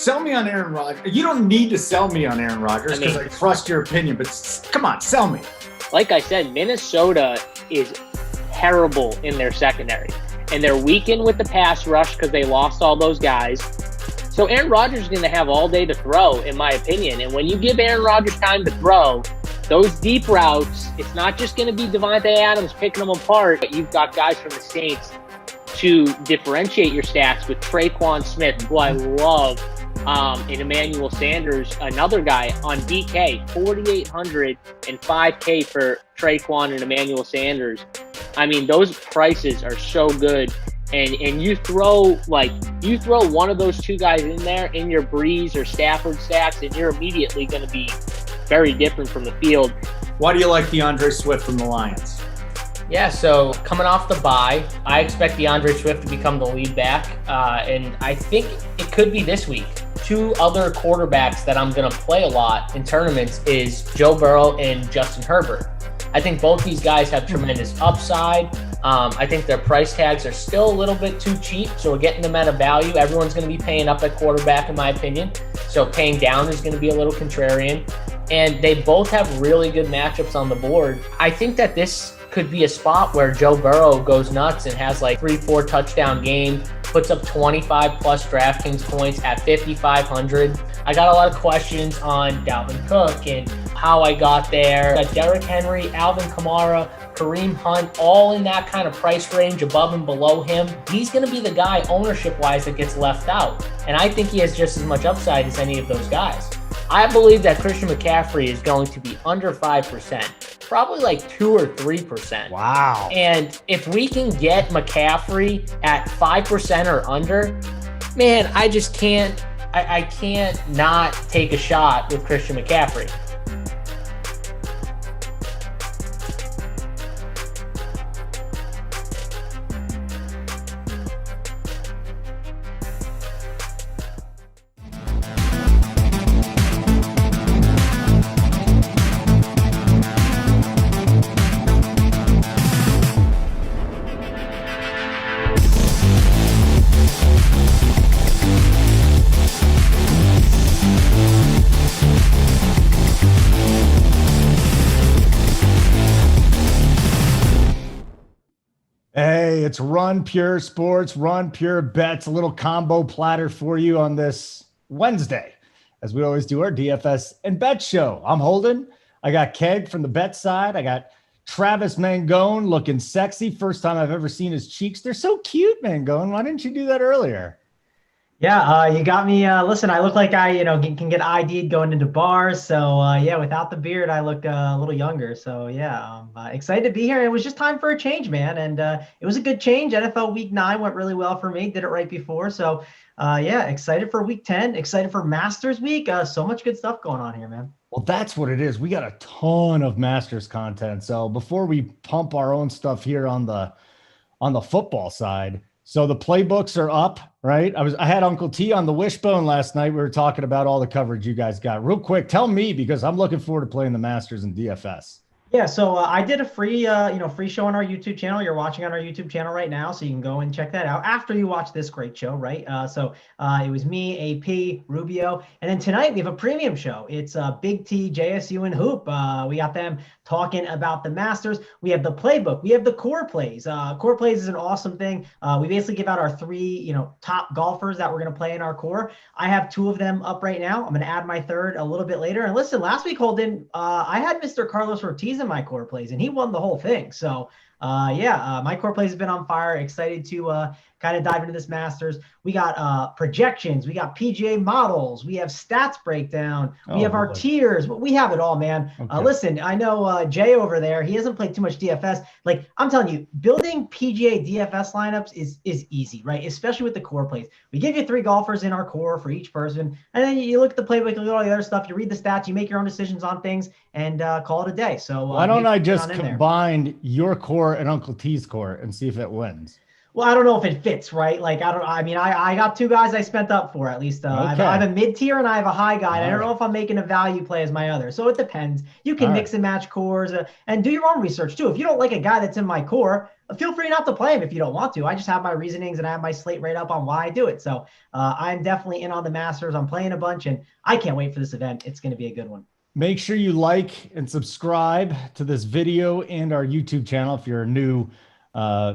sell me on Aaron Rodgers. You don't need to sell me on Aaron Rodgers because I trust your opinion, but come on, sell me. Like I said, Minnesota is terrible in their secondary. And they're weakened with the pass rush because they lost all those guys. So Aaron Rodgers is going to have all day to throw, in my opinion. And when you give Aaron Rodgers time to throw, those deep routes, it's not just going to be Devontae Adams picking them apart, but you've got guys from the Saints to differentiate your stats with Traquan Smith, who I love, and Emmanuel Sanders, another guy on DK, 4,800 and 5K for Traquan and Emmanuel Sanders. I mean, those prices are so good. And you throw one of those two guys in there in your Breeze or Stafford stacks, and you're immediately going to be very different from the field. Why do you like DeAndre Swift from the Lions? Yeah, so coming off the bye, I expect DeAndre Swift to become the lead back, and I think it could be this week. Two other quarterbacks that I'm going to play a lot in tournaments is Joe Burrow and Justin Herbert. I think both these guys have tremendous upside. I think their price tags are still a little bit too cheap, so we're getting them at a value. Everyone's going to be paying up at quarterback, in my opinion, so paying down is going to be a little contrarian. And they both have really good matchups on the board. I think that this could be a spot where Joe Burrow goes nuts and has like 3-4 touchdown game, puts up 25 plus DraftKings points at 5,500. I got a lot of questions on Dalvin Cook and how I got there. Got Derrick Henry, Alvin Kamara, Kareem Hunt, all in that kind of price range above and below him. He's going to be the guy ownership-wise that gets left out. And I think he has just as much upside as any of those guys. I believe that Christian McCaffrey is going to be under 5%, probably like 2 or 3%. Wow. And if we can get McCaffrey at 5% or under, man, I just can't, I can't not take a shot with Christian McCaffrey. Hey, it's Run Pure Sports, Run Pure Bets, a little combo platter for you on this Wednesday, as we always do our DFS and bet show. I'm Holden. I got Keg from the bet side. I got Travis Mangone looking sexy. First time I've ever seen his cheeks. They're so cute, Mangone. Why didn't you do that earlier? Yeah, you got me. Listen, I look like I, can get ID'd going into bars. So yeah, without the beard, I look a little younger. So yeah, I'm excited to be here. It was just time for a change, man. And it was a good change. NFL Week 9 went really well for me. Did it right before. So yeah, excited for Week 10. Excited for Masters Week. So much good stuff going on here, man. Well, that's what it is. We got a ton of Masters content. So before we pump our own stuff here on the football side. So the playbooks are up, right? I had Uncle T on the Wishbone last night. We were talking about all the coverage you guys got. Real quick, tell me, because I'm looking forward to playing the Masters and DFS. Yeah, so I did a free show on our YouTube channel. You're watching on our YouTube channel right now, so you can go and check that out after you watch this great show, right? So it was me, AP, Rubio, and then tonight we have a premium show. It's BigT, JSU, and Hoop. We got them talking about the Masters. We have the playbook. We have the core plays. Core plays is an awesome thing. We basically give out our 3, top golfers that we're going to play in our core. I have 2 of them up right now. I'm going to add my 3rd a little bit later. And listen, last week, Holden, I had Mr. Carlos Ortiz in my core plays, and he won the whole thing. So my core plays have been on fire. Excited to kind of dive into this Masters. We got projections. We got PGA models. We have stats breakdown. We have our tiers. We have it all, man. Okay. Listen, I know Jay over there, he hasn't played too much DFS. Like, I'm telling you, building PGA DFS lineups is easy, right? Especially with the core plays. We give you 3 golfers in our core for each person. And then you look at the playbook, you look at all the other stuff, you read the stats, you make your own decisions on things, and call it a day. So why don't I just combine your core and Uncle T's core and see if it wins? Well, I don't know if it fits, right? Like, I got two guys I spent up for at least. I have a mid tier and I have a high guy. And I don't know if I'm making a value play as my other. So it depends. You can mix and match cores and do your own research too. If you don't like a guy that's in my core, feel free not to play him if you don't want to. I just have my reasonings and I have my slate right up on why I do it. So I'm definitely in on the Masters. I'm playing a bunch and I can't wait for this event. It's going to be a good one. Make sure you like and subscribe to this video and our YouTube channel if you're a new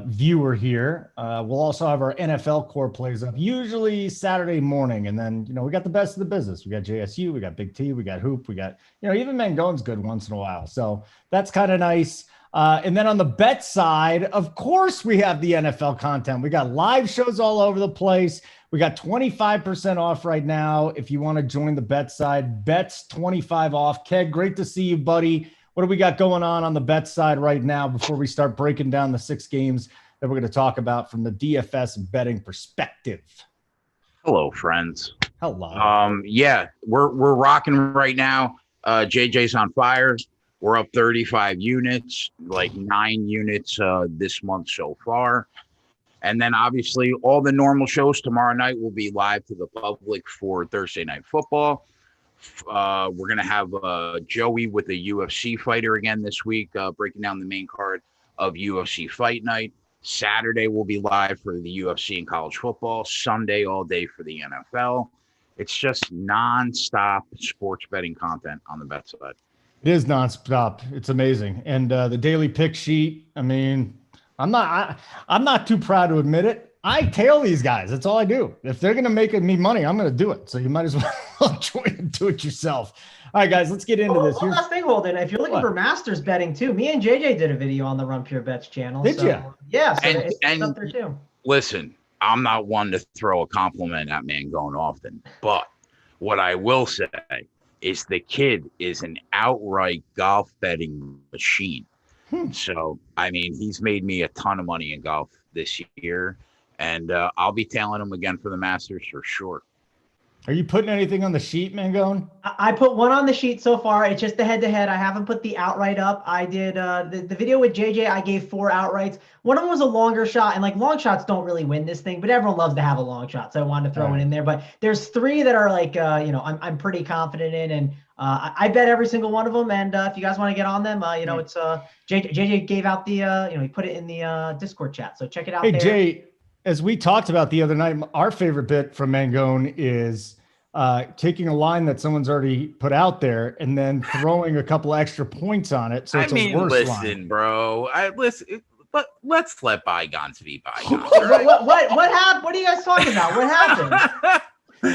viewer here. We'll also have our NFL core plays up usually Saturday morning. And then, we got the best of the business. We got JSU, we got BigT, we got Hoop, we got, even Mangone's good once in a while. So that's kind of nice. And then on the bet side, of course, we have the NFL content. We got live shows all over the place. We got 25% off right now. If you want to join the bet side, bets 25 off. Keg, great to see you, buddy. What do we got going on the bet side right now before we start breaking down the 6 games that we're going to talk about from the DFS betting perspective? Hello, friends. Hello. Yeah, we're rocking right now. JJ's on fire. We're up 35 units, like 9 units this month so far. And then obviously all the normal shows tomorrow night will be live to the public for Thursday Night Football. We're going to have Joey with a UFC fighter again this week, breaking down the main card of UFC Fight Night. Saturday will be live for the UFC and college football. Sunday all day for the NFL. It's just nonstop sports betting content on the bet side. It is nonstop. It's amazing. And the daily pick sheet, I'm not too proud to admit it. I tail these guys. That's all I do. If they're going to make me money, I'm going to do it. So you might as well join and do it yourself. All right, guys, let's get into this. One last thing, Holden. If you're looking for Masters betting too, me and JJ did a video on the Run Pure Bets channel. Did you? Yeah. So it's up there too. Listen, I'm not one to throw a compliment at Mangone often, but what I will say is the kid is an outright golf betting machine. So, he's made me a ton of money in golf this year, and I'll be tailing him again for the Masters for sure. Are you putting anything on the sheet, Mangone? I put one on the sheet so far. It's just the head-to-head. I haven't put the outright up. I did the video with JJ. I gave 4 outrights. One of them was a longer shot, and long shots don't really win this thing, but everyone loves to have a long shot, so I wanted to throw it in there. But there's 3 that are I'm pretty confident in, and I bet every single one of them. And if you guys want to get on them, it's JJ gave out the he put it in the Discord chat, so check it out. Hey, there. Jay. As we talked about the other night, our favorite bit from Mangone is taking a line that someone's already put out there and then throwing a couple extra points on it. So it's a worse line. Bro. But let's let bygones be bygones. Right? What happened? What are you guys talking about? What happened?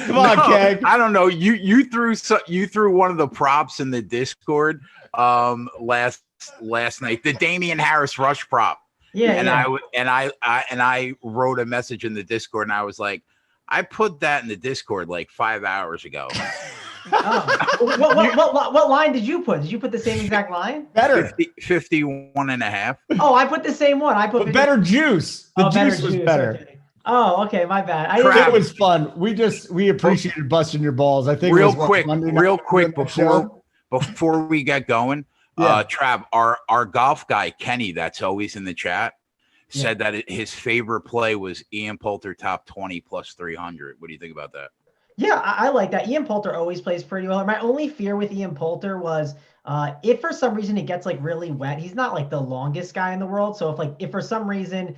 Come on, Keg. I don't know. You threw one of the props in the Discord last night, the Damian Harris rush prop. Yeah, I wrote a message in the Discord, and I was like, I put that in the Discord like 5 hours ago. What line did you put? Did you put the same exact line? Better 51.5. Oh, I put the same one. I put better juice. The juice was better. Okay. Oh, okay, my bad. It was fun. We appreciated busting your balls. I think real quick before we get going. Trav, our golf guy, Kenny, that's always in the chat, said that his favorite play was Ian Poulter top 20 plus 300. What do you think about that? Yeah, I like that. Ian Poulter always plays pretty well. My only fear with Ian Poulter was if for some reason it gets really wet, he's not the longest guy in the world. So if for some reason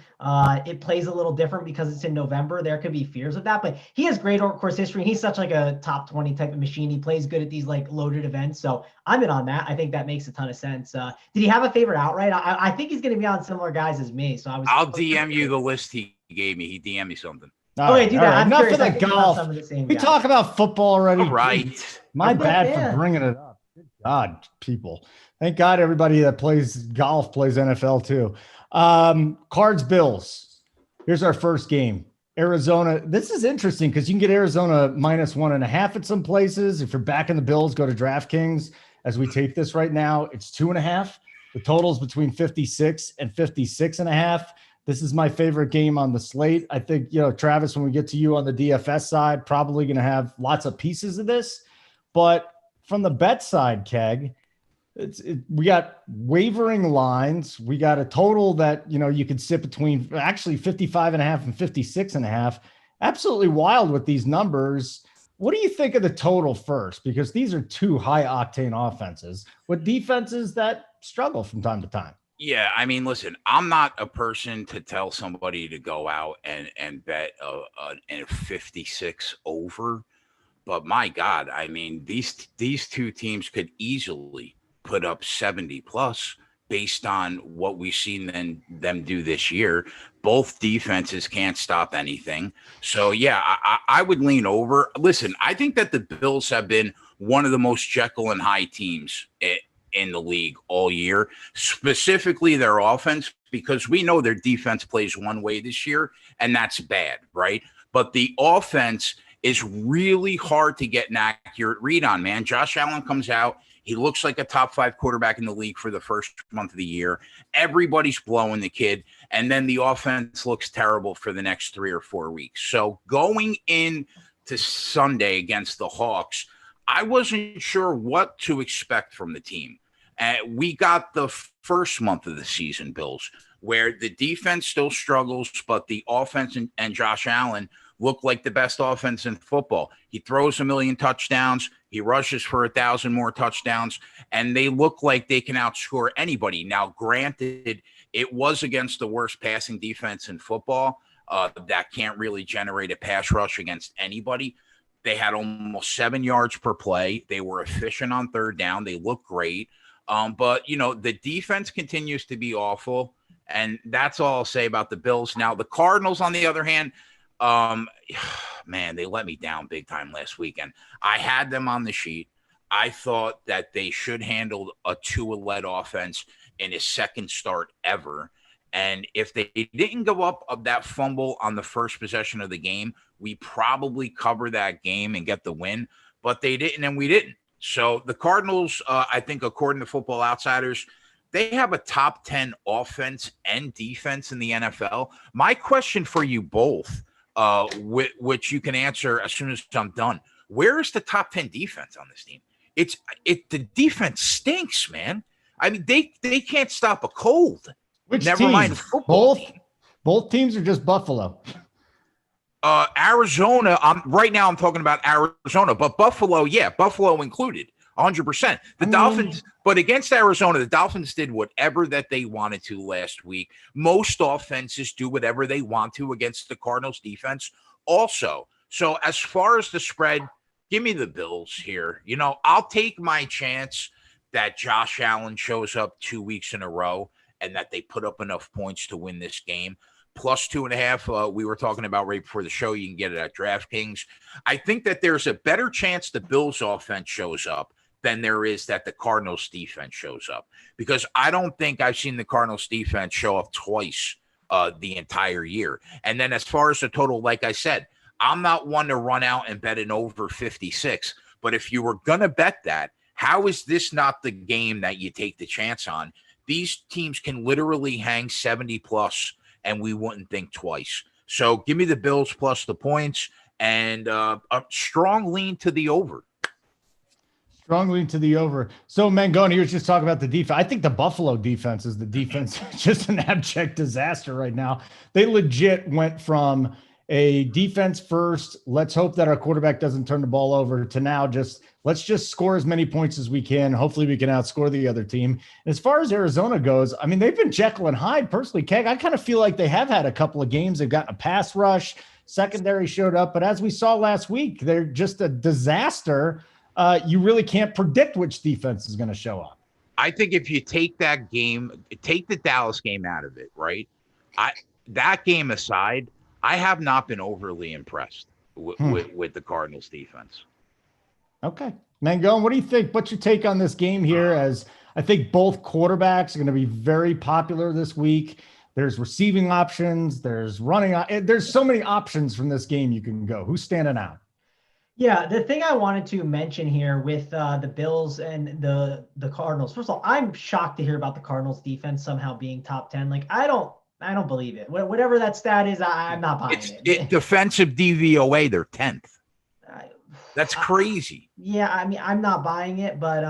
it plays a little different because it's in November, there could be fears of that. But he has great course history. He's such a top 20 type of machine. He plays good at these loaded events. So I'm in on that. I think that makes a ton of sense. Did he have a favorite outright? I think he's going to be on similar guys as me. So I'll DM you the list he gave me. He DM'd me something. Okay, do that. Right. I'm Enough curious. of the golf. We talk about football already. Right. My bad for bringing it up. Good God, people. Thank God everybody that plays golf plays NFL too. Cards, Bills. Here's our first game. Arizona. This is interesting because you can get Arizona -1.5 at some places. If you're backing the Bills, go to DraftKings. As we tape this right now, it's 2.5. The total's between 56 and 56.5. This is my favorite game on the slate. I think, Travis, when we get to you on the DFS side, probably going to have lots of pieces of this. But from the bet side, Keg, We got wavering lines. We got a total that, you could sit between actually 55.5 and 56.5. Absolutely wild with these numbers. What do you think of the total first? Because these are two high octane offenses with defenses that struggle from time to time. Yeah, I mean, listen, I'm not a person to tell somebody to go out and bet a 56 over, but my God, I mean, these two teams could easily put up 70 plus based on what we've seen them do this year. Both defenses can't stop anything. So, yeah, I would lean over. Listen, I think that the Bills have been one of the most Jekyll and Hyde teams in the league all year, specifically their offense, because we know their defense plays one way this year, and that's bad, right? But the offense is really hard to get an accurate read on, man. Josh Allen comes out. He looks like a top 5 quarterback in the league for the first month of the year. Everybody's blowing the kid. And then the offense looks terrible for the next 3 or 4 weeks. So going into Sunday against the Hawks, I wasn't sure what to expect from the team. We got the first month of the season, Bills, where the defense still struggles, but the offense and Josh Allen look like the best offense in football. He throws 1 million touchdowns. He rushes for 1,000 more touchdowns, and they look like they can outscore anybody. Now, granted, it was against the worst passing defense in football that can't really generate a pass rush against anybody. They had almost 7 yards per play. They were efficient on third down. They look great. But, the defense continues to be awful, and that's all I'll say about the Bills. Now, the Cardinals, on the other hand, man, they let me down big time last weekend. I had them on the sheet. I thought that they should handle a Tua-led offense in his second start ever. And if they didn't go up of that fumble on the first possession of the game, we probably cover that game and get the win. But they didn't, and we didn't. So the Cardinals, I think, according to Football Outsiders, they have a top 10 offense and defense in the NFL. My question for you both, which you can answer as soon as I'm done. Where is the top 10 defense on this team? The defense stinks, man. I mean, they can't stop a cold. Which Never team? mind football. Both teams are just Buffalo. Arizona. Right now I'm talking about Arizona, but Buffalo, Buffalo included. 100%. The Dolphins, but against Arizona, the Dolphins did whatever that they wanted to last week. Most offenses do whatever they want to against the Cardinals defense also. So as far as the spread, give me the Bills here. I'll take my chance that Josh Allen shows up 2 weeks in a row and that they put up enough points to win this game. Plus 2.5, we were talking about right before the show. You can get it at DraftKings. I think that there's a better chance the Bills offense shows up than there is that the Cardinals defense shows up, because I don't think I've seen the Cardinals defense show up twice the entire year. And then as far as the total, like I said, I'm not one to run out and bet an over 56, but if you were going to bet that, how is this not the game that you take the chance on? These teams can literally hang 70 plus and we wouldn't think twice. So give me the Bills plus the points and a strong lean to the over. Strongly to the over. So Mangone, he was just talking about the defense. I think the Buffalo defense is the defense, just an abject disaster right now. They legit went from a defense first, let's hope that our quarterback doesn't turn the ball over, to now let's just score as many points as we can. Hopefully we can outscore the other team. And as far as Arizona goes, I mean, they've been Jekyll and Hyde. Personally, Keg, I kind of feel like they have had a couple of games. They've gotten a pass rush, secondary showed up, but as we saw last week, they're just a disaster. You really can't predict which defense is going to show up. I think if you take that game, take the Dallas game out of it, right? That game aside, I have not been overly impressed with the Cardinals defense. Okay. Mangone, what do you think? What's your take on this game here? As I think both quarterbacks are going to be very popular this week. There's receiving options. There's running. There's so many options from this game you can go. Who's standing out? Yeah, the thing I wanted to mention here with the Bills and the Cardinals. First of all, I'm shocked to hear about the Cardinals defense somehow being top 10. Like, I don't believe it. Whatever that stat is, I'm not buying it. Defensive DVOA, they're 10th. That's crazy. Yeah, I mean, I'm not buying it, but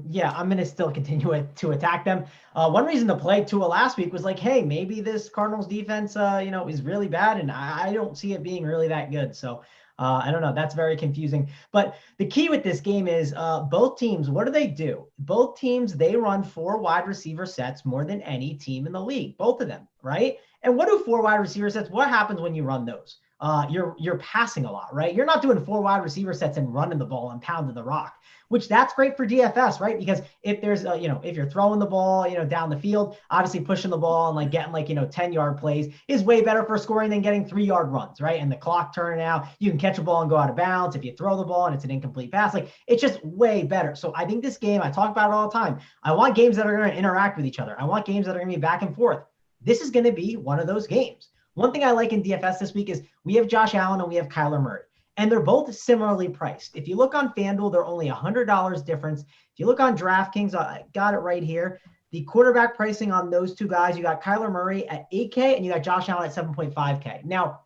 yeah, I'm gonna still continue to attack them. One reason to play Tua last week was like, hey, maybe this Cardinals defense, is really bad, and I don't see it being really that good. So I don't know. That's very confusing. But the key with this game is both teams. What do? Both teams, they run 4 wide receiver sets more than any team in the league. Both of them, right? And what do 4 wide receiver sets? What happens when you run those? You're passing a lot, right? You're not doing 4 wide receiver sets and running the ball and pounding the rock, which that's great for DFS, right? Because if there's if you're throwing the ball, down the field, obviously pushing the ball and like getting 10-yard plays is way better for scoring than getting 3-yard runs, right? And the clock turning out, you can catch a ball and go out of bounds. If you throw the ball and it's an incomplete pass, like it's just way better. So I think this game, I talk about it all the time. I want games that are going to interact with each other. I want games that are going to be back and forth. This is going to be one of those games. One thing I like in DFS this week is we have Josh Allen and we have Kyler Murray, and they're both similarly priced. If you look on FanDuel, they're only $100 difference. If you look on DraftKings, I got it right here. The quarterback pricing on those 2 guys, you got Kyler Murray at $8K and you got Josh Allen at $7.5K. Now,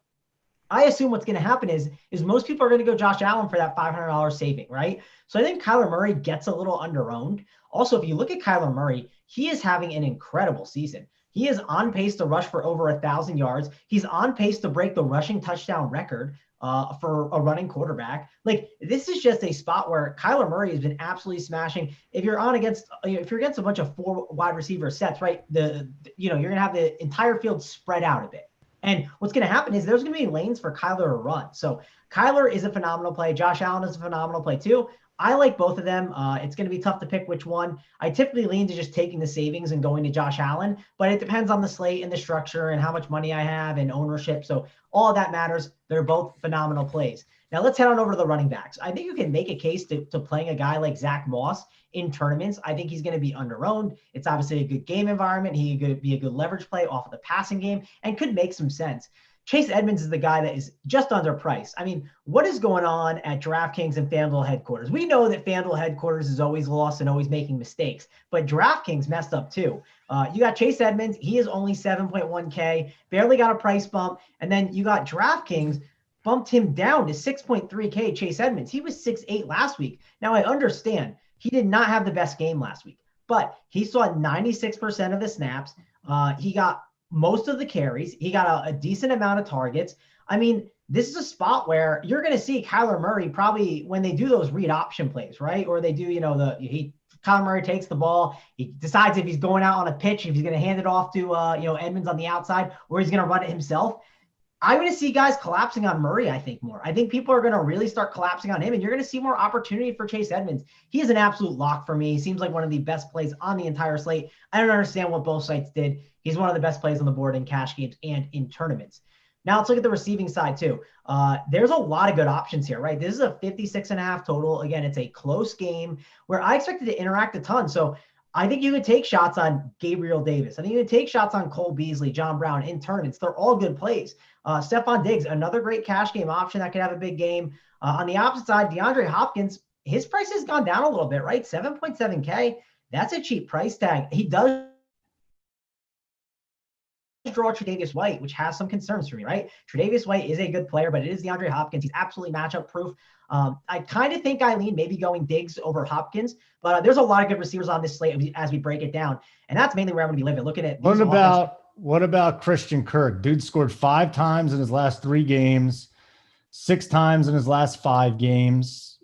I assume what's going to happen is most people are going to go Josh Allen for that $500 saving, right? So I think Kyler Murray gets a little under-owned. Also, if you look at Kyler Murray, he is having an incredible season. He is on pace to rush for over 1,000 yards. He's on pace to break the rushing touchdown record for a running quarterback. Like, this is just a spot where Kyler Murray has been absolutely smashing. If you're against a bunch of 4 wide receiver sets, right, you're going to have the entire field spread out a bit. And what's going to happen is there's going to be lanes for Kyler to run. So Kyler is a phenomenal play. Josh Allen is a phenomenal play too. I like both of them. It's going to be tough to pick which one. I typically lean to just taking the savings and going to Josh Allen, but it depends on the slate and the structure and how much money I have and ownership. So all of that matters. They're both phenomenal plays. Now let's head on over to the running backs. I think you can make a case to playing a guy like Zach Moss in tournaments. I think he's going to be under-owned. It's obviously a good game environment. He could be a good leverage play off of the passing game and could make some sense. Chase Edmonds is the guy that is just underpriced. I mean, what is going on at DraftKings and FanDuel headquarters? We know that FanDuel headquarters is always lost and always making mistakes, but DraftKings messed up too. You got Chase Edmonds. He is only 7.1K, barely got a price bump. And then you got DraftKings bumped him down to 6.3K, Chase Edmonds. He was 6.8 last week. Now, I understand he did not have the best game last week, but he saw 96% of the snaps. He got most of the carries. He got a decent amount of targets. I mean, this is a spot where you're going to see Kyler Murray probably when they do those read option plays, right? Or they do, Kyler Murray takes the ball. He decides if he's going out on a pitch, if he's going to hand it off to, Edmonds on the outside, or he's going to run it himself. I'm going to see guys collapsing on Murray, I think, more. I think people are going to really start collapsing on him, and you're going to see more opportunity for Chase Edmonds. He is an absolute lock for me. He seems like one of the best plays on the entire slate. I don't understand what both sites did. He's one of the best plays on the board in cash games and in tournaments. Now let's look at the receiving side too. There's a lot of good options here, right? This is a 56.5 total. Again, it's a close game where I expected to interact a ton. So I think you could take shots on Gabriel Davis. I think you could take shots on Cole Beasley, John Brown in tournaments. They're all good plays. Stephon Diggs, another great cash game option that could have a big game. On the opposite side, DeAndre Hopkins, his price has gone down a little bit, right? 7.7K. That's a cheap price tag. He does draw Tre'Davious White, which has some concerns for me, right? Tre'Davious White is a good player, but it is DeAndre Hopkins. He's absolutely matchup proof. I kind of think I lean maybe going Diggs over Hopkins, but there's a lot of good receivers on this slate as we break it down. And that's mainly where I'm going to be living. Looking at what about Christian Kirk? Dude scored 5 times in his last 3 games, 6 times in his last 5 games.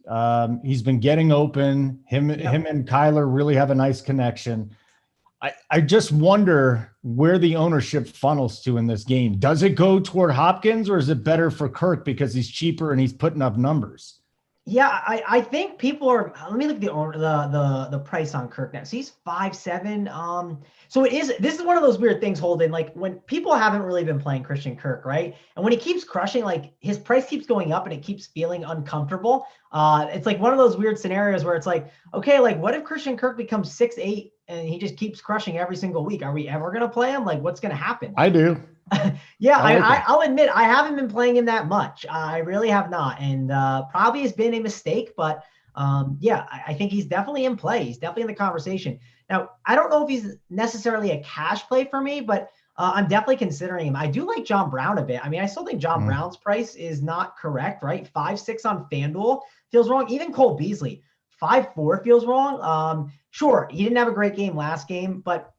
He's been getting open. Him and Kyler really have a nice connection. I just wonder where the ownership funnels to in this game. Does it go toward Hopkins, or is it better for Kirk because he's cheaper and he's putting up numbers? Yeah, I think people are. Let me look at the price on Kirk now. So he's 5.7. So this is one of those weird things, Holden. Like when people haven't really been playing Christian Kirk, right? And when he keeps crushing, like his price keeps going up and it keeps feeling uncomfortable. It's like one of those weird scenarios where it's like, okay, like what if Christian Kirk becomes 6.8 and he just keeps crushing every single week? Are we ever gonna play him? Like what's gonna happen? I do. Yeah, I'll admit I haven't been playing him that much. I really have not, and probably has been a mistake. But yeah, I think he's definitely in play. He's definitely in the conversation. Now, I don't know if he's necessarily a cash play for me, but I'm definitely considering him. I do like John Brown a bit. I mean, I still think John Brown's price is not correct, right? 5.6 on FanDuel feels wrong. Even Cole Beasley, 5.4 feels wrong. Sure, he didn't have a great game last game, but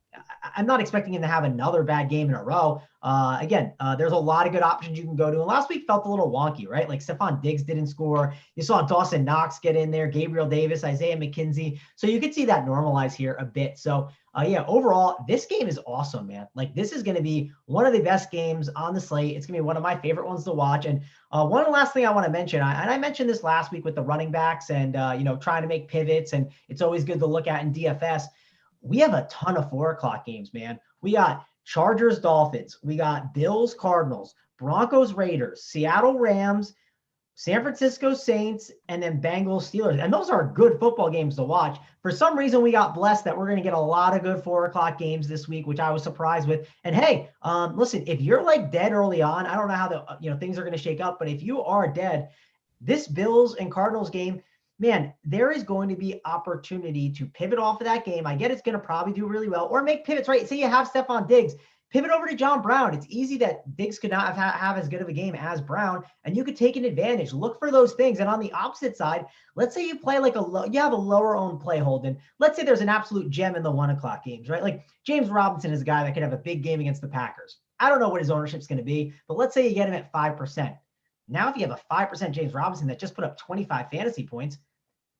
I'm not expecting him to have another bad game in a row. Again, there's a lot of good options you can go to. And last week felt a little wonky, right? Like Stephon Diggs didn't score. You saw Dawson Knox get in there, Gabriel Davis, Isaiah McKenzie. So you could see that normalize here a bit. So yeah, overall, this game is awesome, man. Like this is going to be one of the best games on the slate. It's going to be one of my favorite ones to watch. And one last thing I want to mention, and I mentioned this last week with the running backs and, trying to make pivots. And it's always good to look at in DFS. We have a ton of 4 o'clock games, man. We got Chargers, Dolphins. We got Bills, Cardinals, Broncos, Raiders, Seattle Rams, San Francisco Saints, and then Bengals, Steelers. And those are good football games to watch. For some reason, we got blessed that we're going to get a lot of good 4 o'clock games this week, which I was surprised with. And hey, listen, if you're like dead early on, I don't know how things are going to shake up, but if you are dead, this Bills and Cardinals game, man, there is going to be opportunity to pivot off of that game. I get it's going to probably do really well or make pivots, right? Say you have Stephon Diggs, pivot over to John Brown. It's easy that Diggs could not have as good of a game as Brown, and you could take an advantage. Look for those things. And on the opposite side, let's say you play you have a lower owned play, Holden. Let's say there's an absolute gem in the 1 o'clock games, right? Like James Robinson is a guy that could have a big game against the Packers. I don't know what his ownership is going to be, but let's say you get him at 5%. Now, if you have a 5% James Robinson that just put up 25 fantasy points,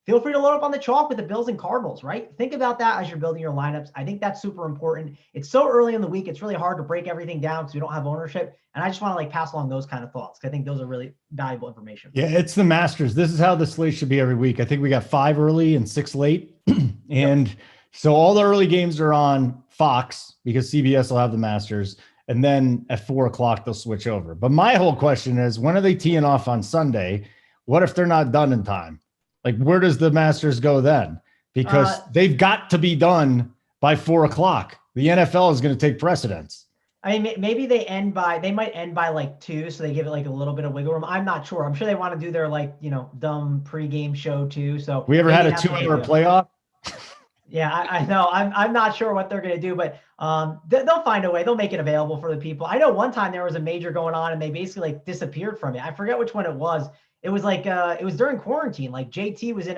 feel free to load up on the chalk with the Bills and Cardinals, right? Think about that as you're building your lineups. I think that's super important. It's so early in the week. It's really hard to break everything down because we don't have ownership. And I just want to pass along those kind of thoughts because I think those are really valuable information. Yeah, it's the Masters. This is how the slate should be every week. I think we got 5 early and 6 late. And so all the early games are on Fox because CBS will have the Masters. And then at 4 o'clock, they'll switch over. But my whole question is, when are they teeing off on Sunday? What if they're not done in time? Like, where does the Masters go then? Because they've got to be done by 4 o'clock. The NFL is going to take precedence. I mean, maybe they might end by 2, so they give it a little bit of wiggle room. I'm not sure. I'm sure they want to do their dumb pregame show too. So we ever had a 2-hour playoff? Yeah, I know. I'm not sure what they're going to do, but they'll find a way. They'll make it available for the people. I know one time there was a major going on and they basically disappeared from it. I forget which one it was. It was it was during quarantine. JT was in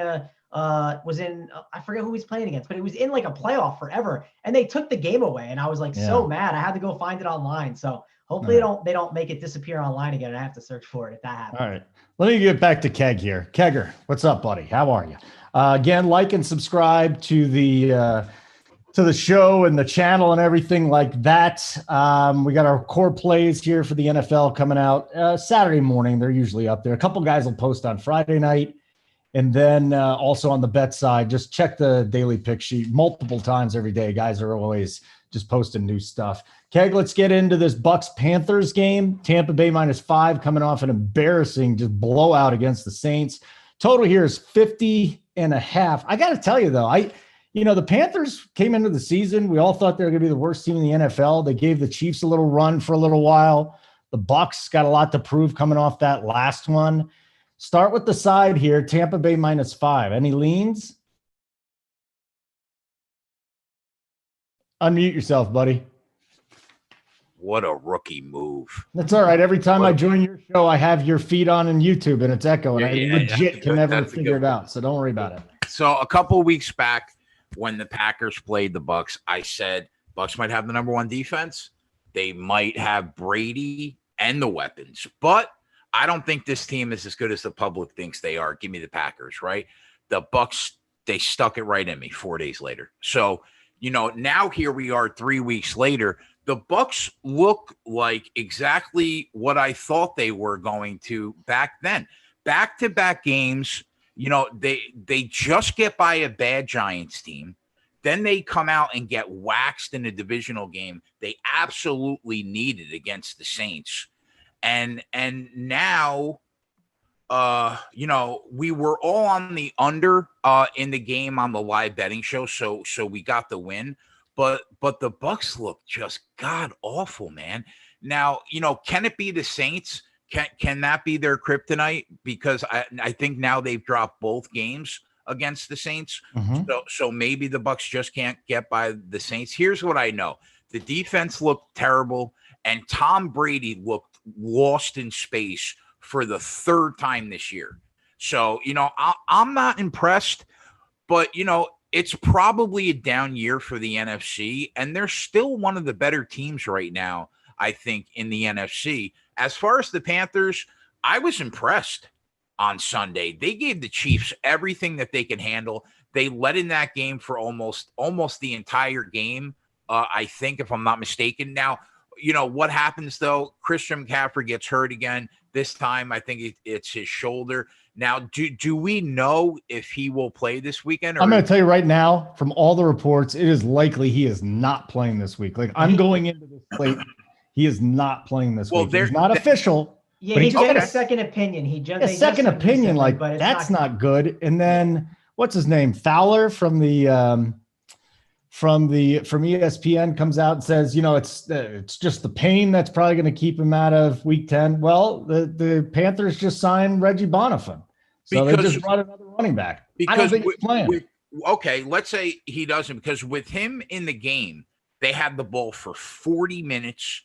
I forget who he's playing against, but it was in a playoff forever. And they took the game away. And I was so mad. I had to go find it online. So hopefully they don't make it disappear online again. And I have to search for it if that happens. All right. Let me get back to Keg here. Kegger, what's up, buddy? How are you? Again, like and subscribe to the show and the channel and everything like that. We got our core plays here for the NFL coming out Saturday morning. They're usually up there. A couple guys will post on Friday night. And then also on the bet side, just check the daily pick sheet multiple times every day. Guys are always just posting new stuff. Keg, let's get into this Bucs-Panthers game. Tampa Bay -5 coming off an embarrassing just blowout against the Saints. Total here is 50.5. I got to tell you, though, the Panthers came into the season. We all thought they were going to be the worst team in the NFL. They gave the Chiefs a little run for a little while. The Bucs got a lot to prove coming off that last one. Start with the side here. Tampa Bay -5. Any leans? Unmute yourself, buddy. What a rookie move. That's all right. Every time I join your show, I have your feed on YouTube and it's echoing. I legit can never figure it out. So don't worry about it. So a couple of weeks back when the Packers played the Bucs, I said Bucs might have the number 1 defense. They might have Brady and the weapons, but I don't think this team is as good as the public thinks they are. Give me the Packers, right? The Bucs, they stuck it right in me 4 days later. So, now here we are 3 weeks later. The Bucs look like exactly what I thought they were going to back then. Back-to-back games, they just get by a bad Giants team. Then they come out and get waxed in a divisional game they absolutely needed against the Saints. And now, we were all on the under in the game on the live betting show, so we got the win. But the Bucs look just god awful, man. Now, can it be the Saints? Can that be their kryptonite? Because I think now they've dropped both games against the Saints. Mhm. So maybe the Bucs just can't get by the Saints. Here's what I know. The defense looked terrible, and Tom Brady looked lost in space for the third time this year. So, I'm not impressed, but, it's probably a down year for the NFC, and they're still one of the better teams right now, I think, in the NFC. As far as the Panthers, I was impressed on Sunday. They gave the Chiefs everything that they could handle. They led in that game for almost the entire game, I think, if I'm not mistaken. Now, what happens, though? Christian McCaffrey gets hurt again. This time, I think it's his shoulder. Now, do we know if he will play this weekend? I'm going to tell you right now, from all the reports, it is likely he is not playing this week. Like, I'm going into this slate, he is not playing this week. It's not official. Yeah, but he's getting a second opinion. A second opinion, like, that's not good. And then, what's his name? Fowler from ESPN comes out and says, it's just the pain that's probably going to keep him out of week 10. Well, the Panthers just signed Reggie Bonifant. So they just brought another running back. I don't think he's playing. Okay, let's say he doesn't, because with him in the game, they had the ball for 40 minutes.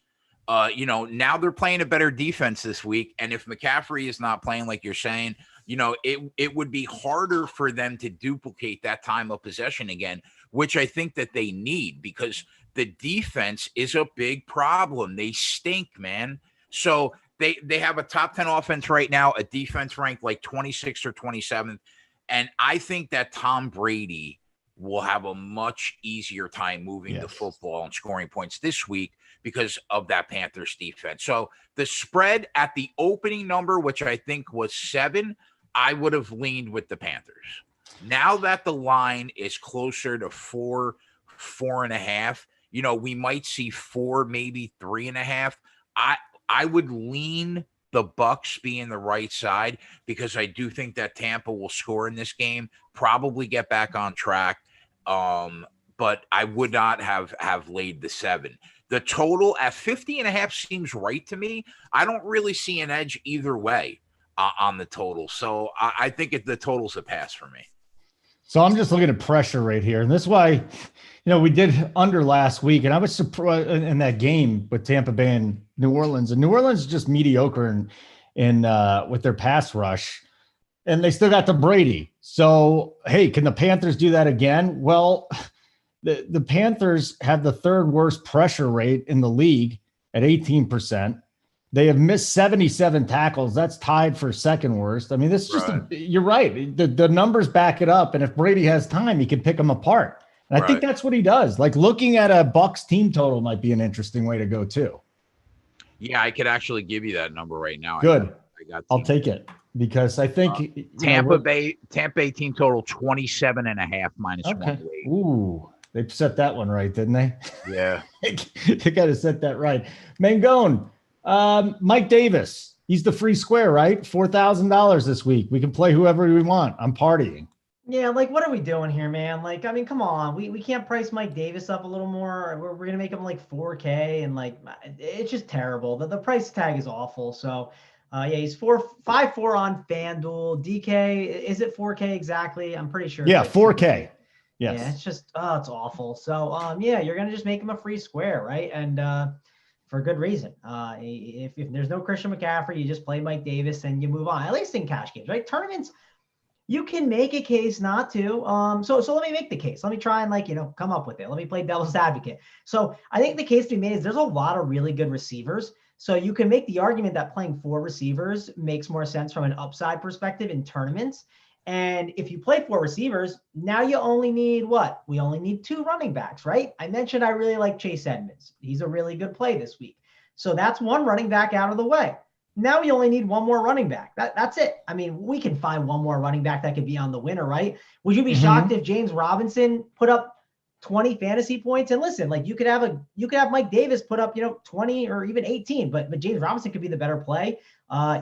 Now they're playing a better defense this week. And if McCaffrey is not playing, like you're saying, it would be harder for them to duplicate that time of possession again, which I think that they need, because the defense is a big problem. They stink, man. So they have a top 10 offense right now, a defense ranked like 26th or 27th. And I think that Tom Brady will have a much easier time moving the football and scoring points this week because of that Panthers defense. So the spread at the opening number, which I think was 7, I would have leaned with the Panthers. Now that the line is closer to 4.5, we might see 4, maybe 3.5. I would lean the Bucs being the right side, because I do think that Tampa will score in this game, probably get back on track. But I would not have laid the 7. The total at 50.5 seems right to me. I don't really see an edge either way on the total. So I think the total's a pass for me. So I'm just looking at pressure right here. And this is why, we did under last week, and I was surprised in that game with Tampa Bay and New Orleans. And New Orleans is just mediocre in with their pass rush. And they still got the Brady. So, hey, can the Panthers do that again? Well, the Panthers have the third worst pressure rate in the league at 18%. They have missed 77 tackles. That's tied for second worst. I mean, this is just, you're right. The numbers back it up. And if Brady has time, he can pick them apart. And I think that's what he does. Like, looking at a Bucs team total might be an interesting way to go too. Yeah, I could actually give you that number right now. Good. I'll take it, because I think Tampa Bay team total 27.5 minus 108. Ooh, they set that one right, didn't they? Yeah. They got to set that right. Mangone. Mike Davis, he's the free square, right? $4,000 this week. We can play whoever we want. I'm partying. Yeah, like, what are we doing here, man? Like, I mean, come on. We can't price Mike Davis up a little more. We're going to make him like 4K, and like, it's just terrible. The price tag is awful. So, he's 5.4 on FanDuel. DK, is it 4K exactly? I'm pretty sure. Yeah, 4K. Yes. Yeah, it's just, it's awful. So, you're going to just make him a free square, right? And, for good reason. If there's no Christian McCaffrey, you just play Mike Davis and you move on. At least in cash games, right? Tournaments, you can make a case not to. So let me make the case. Let me try and come up with it. Let me play devil's advocate. So I think the case to be made is there's a lot of really good receivers. So you can make the argument that playing 4 receivers makes more sense from an upside perspective in tournaments. And if you play 4 receivers, now you only need what? We only need 2 running backs, right? I mentioned I really like Chase Edmonds. He's a really good play this week. So that's 1 running back out of the way. Now you only need 1 more running back. That's it. I mean, we can find 1 more running back that could be on the winner, right? Would you be shocked if James Robinson put up 20 fantasy points? And listen, like, you could have Mike Davis put up, 20 or even 18, but James Robinson could be the better play.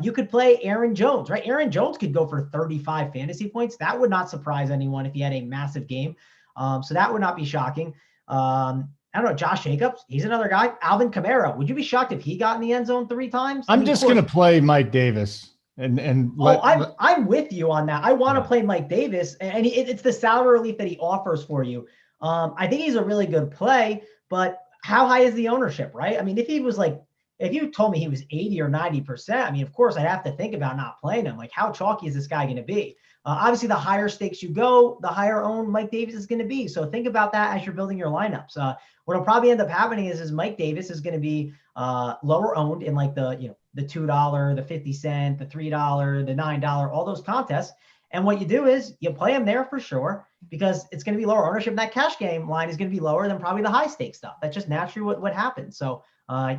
You could play Aaron Jones, right? Aaron Jones could go for 35 fantasy points. That would not surprise anyone if he had a massive game. So that would not be shocking. I don't know, Josh Jacobs, he's another guy. Alvin Kamara, would you be shocked if he got in the end zone 3 times? I'm just going to play Mike Davis. I'm with you on that. I want to play Mike Davis, and it's the salary relief that he offers for you. I think he's a really good play, but how high is the ownership, right? I mean, if you told me he was 80 or 90%, I mean, of course I'd have to think about not playing him. Like, how chalky is this guy going to be? Obviously, the higher stakes you go, the higher owned Mike Davis is going to be. So think about that as you're building your lineups. What'll probably end up happening is Mike Davis is going to be lower owned in like the $2, the 50 cent, the $3, the $9, all those contests. And what you do is you play him there for sure, because it's going to be lower ownership. And that cash game line is going to be lower than probably the high stake stuff. That's just naturally what happens. So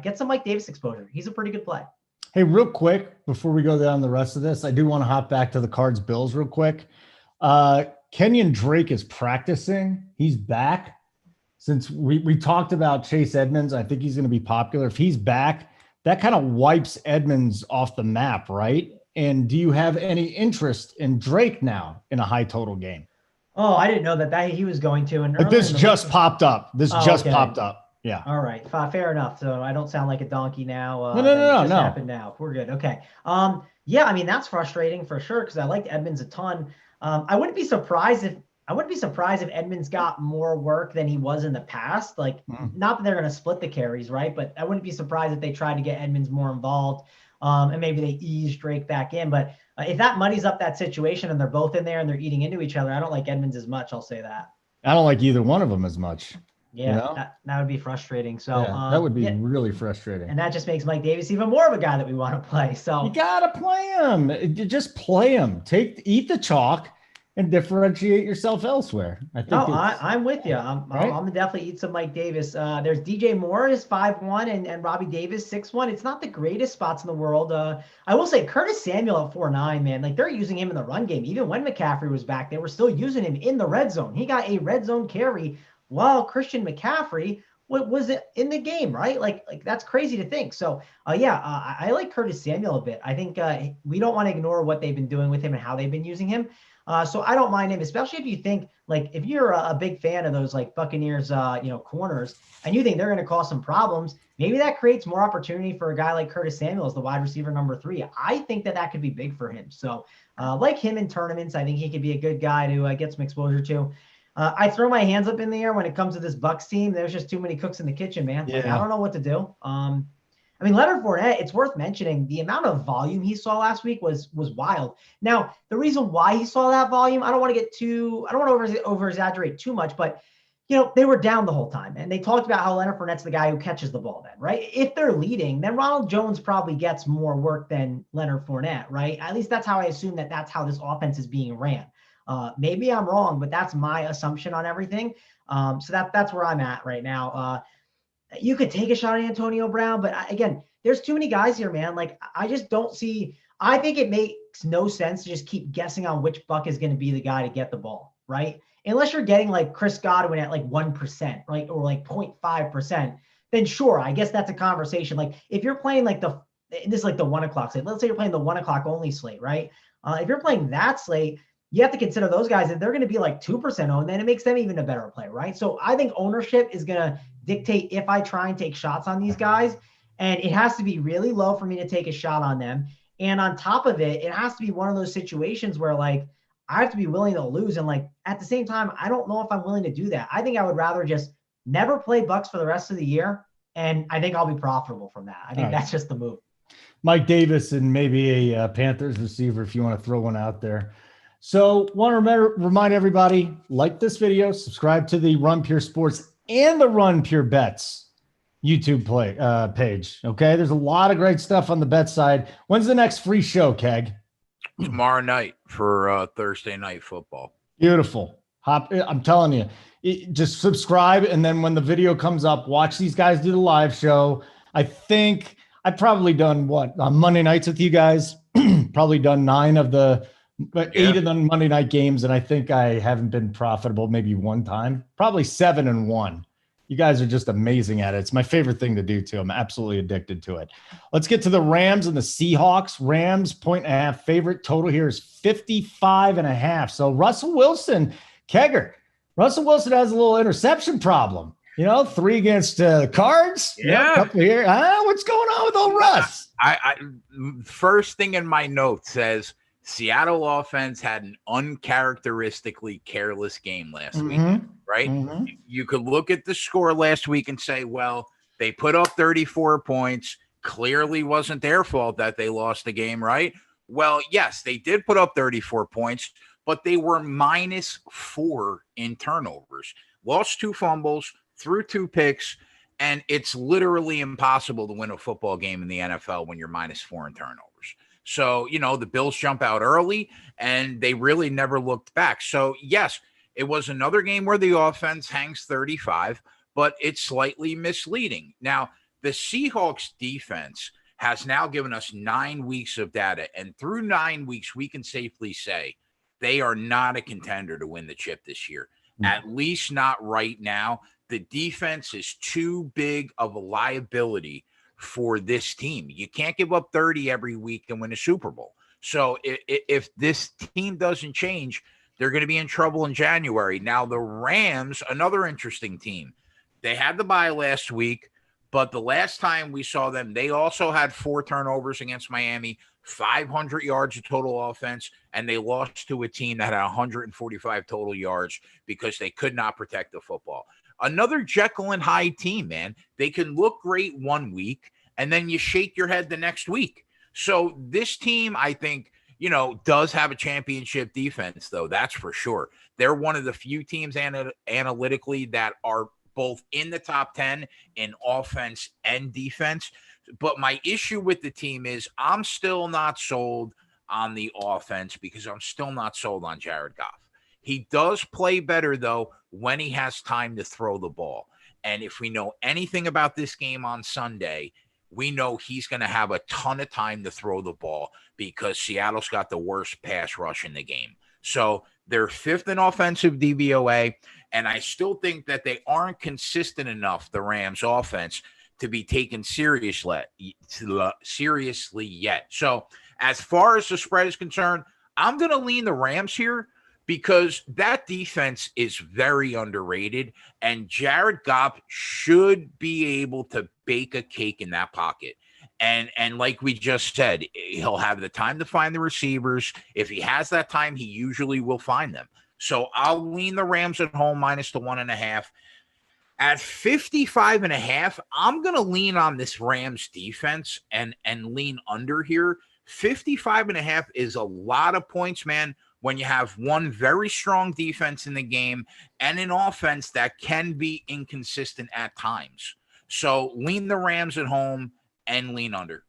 get some Mike Davis exposure. He's a pretty good play. Hey, real quick, before we go down the rest of this, I do want to hop back to the Cards Bills real quick. Kenyon Drake is practicing. He's back. Since we talked about Chase Edmonds, I think he's going to be popular. If he's back, that kind of wipes Edmonds off the map, right? And do you have any interest in Drake now in a high total game? Oh, I didn't know that he was going to. And this just popped up. Popped up. Yeah. All right. Fair enough. So I don't sound like a donkey now. No. Happened now. We're good. Okay. Yeah. I mean, that's frustrating for sure, because I liked Edmonds a ton. I wouldn't be surprised if Edmonds got more work than he was in the past. Like, not that they're going to split the carries, right? But I wouldn't be surprised if they tried to get Edmonds more involved, and maybe they ease Drake back in. But if that muddies up that situation and they're both in there and they're eating into each other, I don't like Edmonds as much. I'll say that. I don't like either one of them as much. Yeah, you know? that would be frustrating. So that would be really frustrating. And that just makes Mike Davis even more of a guy that we want to play. So you gotta play him. Just play him. Eat the chalk and differentiate yourself elsewhere. I'm with you. I'm gonna definitely eat some Mike Davis. There's DJ Moore is 5-1 and Robbie Davis 6-1. It's not the greatest spots in the world. I will say Curtis Samuel at 4-9, man. Like, they're using him in the run game. Even when McCaffrey was back, they were still using him in the red zone. He got a red zone carry while Christian McCaffrey was in the game, right? Like that's crazy to think. So I like Curtis Samuel a bit. I think we don't want to ignore what they've been doing with him and how they've been using him. So I don't mind him, especially if you think, like, if you're a big fan of those like Buccaneers, corners, and you think they're going to cause some problems, maybe that creates more opportunity for a guy like Curtis Samuel as the wide receiver number 3. I think that could be big for him. So like him in tournaments, I think he could be a good guy to get some exposure to. I throw my hands up in the air when it comes to this Bucs team. There's just too many cooks in the kitchen, man. Like, I don't know what to do. I mean, Leonard Fournette, it's worth mentioning the amount of volume he saw last week was wild. Now, the reason why he saw that volume, I don't want to over exaggerate too much, but they were down the whole time. And they talked about how Leonard Fournette's the guy who catches the ball then, right? If they're leading, then Ronald Jones probably gets more work than Leonard Fournette, right? At least that's how I assume that's how this offense is being ran. Maybe I'm wrong, but that's my assumption on everything. So that's where I'm at right now. You could take a shot at Antonio Brown, but again, there's too many guys here, man. Like, I just don't see. I think it makes no sense to just keep guessing on which Buck is going to be the guy to get the ball, right? Unless you're getting like Chris Godwin at like 1%, right, or like 0.5%, then sure, I guess that's a conversation. Like, if you're playing like this is like the 1 o'clock slate. Let's say you're playing the 1 o'clock only slate, right? If you're playing that slate, you have to consider those guys. If they're going to be like 2% owned, then it makes them even a better play, right? So I think ownership is going to dictate if I try and take shots on these guys. And it has to be really low for me to take a shot on them. And on top of it, it has to be one of those situations where, like, I have to be willing to lose. And, like, at the same time, I don't know if I'm willing to do that. I think I would rather just never play Bucks for the rest of the year. And I think I'll be profitable from that. I think that's just the move. Mike Davis and maybe a Panthers receiver if you want to throw one out there. So want to remind everybody, like this video, subscribe to the Run Pure Sports and the Run Pure Bets YouTube page. Okay, there's a lot of great stuff on the bet side. When's the next free show, Keg? Tomorrow night for Thursday Night Football. Beautiful. I'm telling you, just subscribe, and then when the video comes up, watch these guys do the live show. I think I've probably done on Monday nights with you guys, probably done 9 of the 8 of the Monday night games, and I think I haven't been profitable maybe one time, probably 7-1. You guys are just amazing at it. It's my favorite thing to do too. I'm absolutely addicted to it. Let's get to the Rams and the Seahawks. Rams 1.5 favorite. Total here is 55.5. So Russell Wilson has a little interception problem. You know, 3 against the Cards. Yeah. Couple here. What's going on with old Russ? I first thing in my note says Seattle offense had an uncharacteristically careless game last week, right? You could look at the score last week and say, well, they put up 34 points. Clearly wasn't their fault that they lost the game, right? Well, yes, they did put up 34 points, but they were -4 in turnovers. Lost 2 fumbles, threw 2 picks, and it's literally impossible to win a football game in the NFL when you're -4 in turnovers. So, you know, the Bills jump out early, and they really never looked back. So, yes, it was another game where the offense hangs 35, but it's slightly misleading. Now, the Seahawks defense has now given us 9 weeks of data, and through 9 weeks, we can safely say they are not a contender to win the chip this year, at least not right now. The defense is too big of a liability for this team. You can't give up 30 every week and win a Super Bowl. So if this team doesn't change, they're going to be in trouble in January. Now, the Rams, another interesting team. They had the bye last week. But the last time we saw them, they also had 4 turnovers against Miami, 500 yards of total offense, and they lost to a team that had 145 total yards because they could not protect the football. Another Jekyll and Hyde team, man. They can look great one week, and then you shake your head the next week. So this team, I think, you know, does have a championship defense, though. That's for sure. They're one of the few teams analytically that are both in the top 10 in offense and defense. But my issue with the team is I'm still not sold on the offense because I'm still not sold on Jared Goff. He does play better, though, when he has time to throw the ball. And if we know anything about this game on Sunday, we know he's going to have a ton of time to throw the ball because Seattle's got the worst pass rush in the game. So they're 5th in offensive DVOA, and I still think that they aren't consistent enough, the Rams offense, to be taken seriously yet. So as far as the spread is concerned, I'm going to lean the Rams here because that defense is very underrated, and Jared Goff should be able to bake a cake in that pocket. And like we just said, he'll have the time to find the receivers. If he has that time, he usually will find them. So I'll lean the Rams at home -1.5. At 55.5, I'm going to lean on this Rams defense and lean under here. 55.5 is a lot of points, man, when you have one very strong defense in the game and an offense that can be inconsistent at times. So lean the Rams at home and lean under.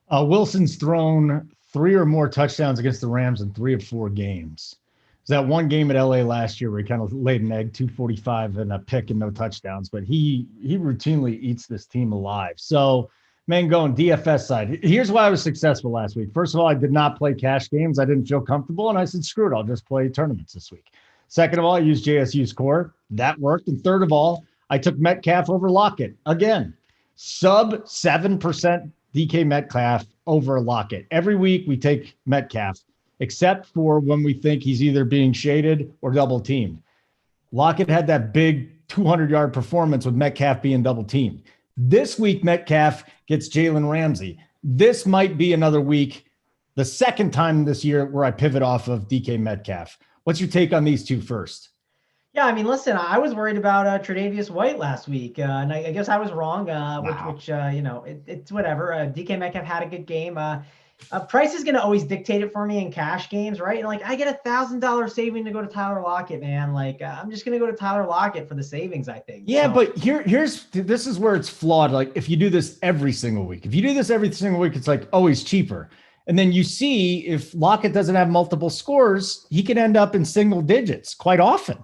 Wilson's thrown 3 or more touchdowns against the Rams in 3 of 4 games. There's that one game at LA last year where he kind of laid an egg, 245 and a pick and no touchdowns, but he routinely eats this team alive. So, man, going DFS side, here's why I was successful last week. First of all, I did not play cash games. I didn't feel comfortable, and I said, screw it, I'll just play tournaments this week. Second of all, I used JSU's core. That worked. And third of all, I took Metcalf over Lockett. Again, sub 7% DK Metcalf over Lockett. Every week we take Metcalf, except for when we think he's either being shaded or double teamed. Lockett had that big 200-yard performance with Metcalf being double teamed. This week, Metcalf gets Jalen Ramsey. This might be another week, the second time this year where I pivot off of DK Metcalf. What's your take on these two first? Yeah, I mean, listen, I was worried about Tre'Davious White last week, and I guess I was wrong, which you know, it's whatever. DK Metcalf had a good game. Price is going to always dictate it for me in cash games, right? And like, I get $1,000 saving to go to Tyler Lockett, man. Like, I'm just going to go to Tyler Lockett for the savings, I think. Yeah, so. But this is where it's flawed. Like, if you do this every single week, it's like always cheaper. And then you see if Lockett doesn't have multiple scores, he can end up in single digits quite often.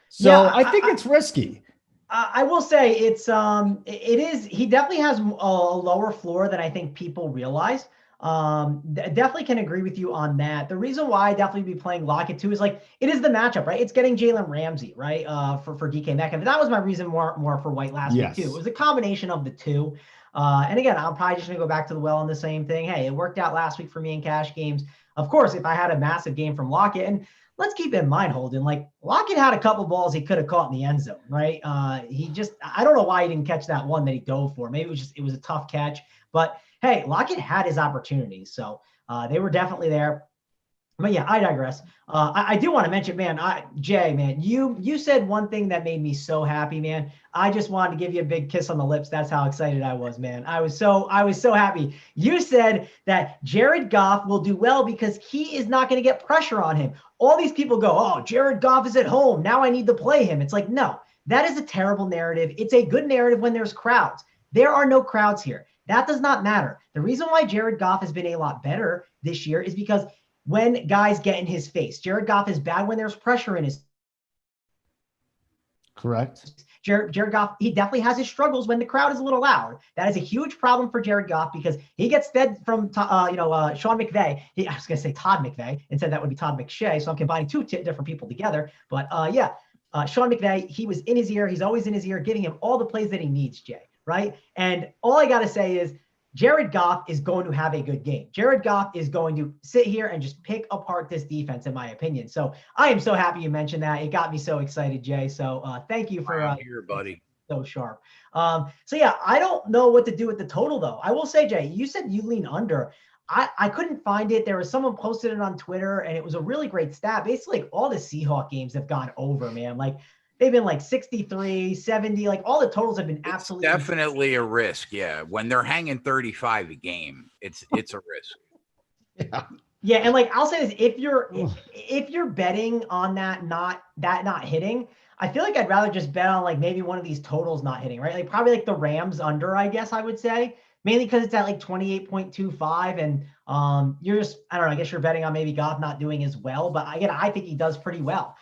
So yeah, I think it's risky. I will say it is. He definitely has a lower floor than I think people realize. Definitely can agree with you on that. The reason why I definitely be playing Lockett too is like, it is the matchup, right? It's getting Jalen Ramsey, right? For DK Metcalf. That was my reason more for White last week too. It was a combination of the two. And again, I'm probably just gonna go back to the well on the same thing. Hey, it worked out last week for me in cash games. Of course, if I had a massive game from Lockett, and let's keep in mind, Holden, like Lockett had a couple balls he could have caught in the end zone, right? I don't know why he didn't catch that one that he dove for. Maybe it was a tough catch, but hey, Lockett had his opportunities. So they were definitely there. But yeah, I digress. I do want to mention, man, Jay, man, you said one thing that made me so happy, man. I just wanted to give you a big kiss on the lips. That's how excited I was, man. I was so happy. You said that Jared Goff will do well because he is not going to get pressure on him. All these people go, oh, Jared Goff is at home. Now I need to play him. It's like, no, that is a terrible narrative. It's a good narrative when there's crowds. There are no crowds here. That does not matter. The reason why Jared Goff has been a lot better this year is because when guys get in his face. Jared Goff is bad when there's pressure in his. Correct. Jared Goff, he definitely has his struggles when the crowd is a little loud. That is a huge problem for Jared Goff because he gets fed from, Sean McVay. I was going to say Todd McVay. Instead, that would be Todd McShay. So I'm combining two different people together. But Sean McVay, he was in his ear. He's always in his ear, giving him all the plays that he needs, Jay. Right. And all I got to say is, Jared Goff is going to have a good game. Jared Goff is going to sit here and just pick apart this defense, in my opinion. So I am so happy you mentioned that. It got me so excited, Jay. So thank you for here, buddy. So sharp. So yeah, I don't know what to do with the total though. I will say, Jay, you said you lean under. I couldn't find it. There was someone posted it on Twitter, and it was a really great stat. Basically, like, all the Seahawks games have gone over, man. Like, they've been like 63, 70, like all the totals have been absolutely. It's definitely a risk. Yeah. When they're hanging 35 a game, it's a risk. Yeah. Yeah. And like, I'll say this, if you're betting on that not hitting, I feel like I'd rather just bet on like maybe one of these totals not hitting, right? Like probably like the Rams under, I guess I would say, mainly because it's at like 28.25 and you're just, I don't know, I guess you're betting on maybe Goff not doing as well, but again, I think he does pretty well.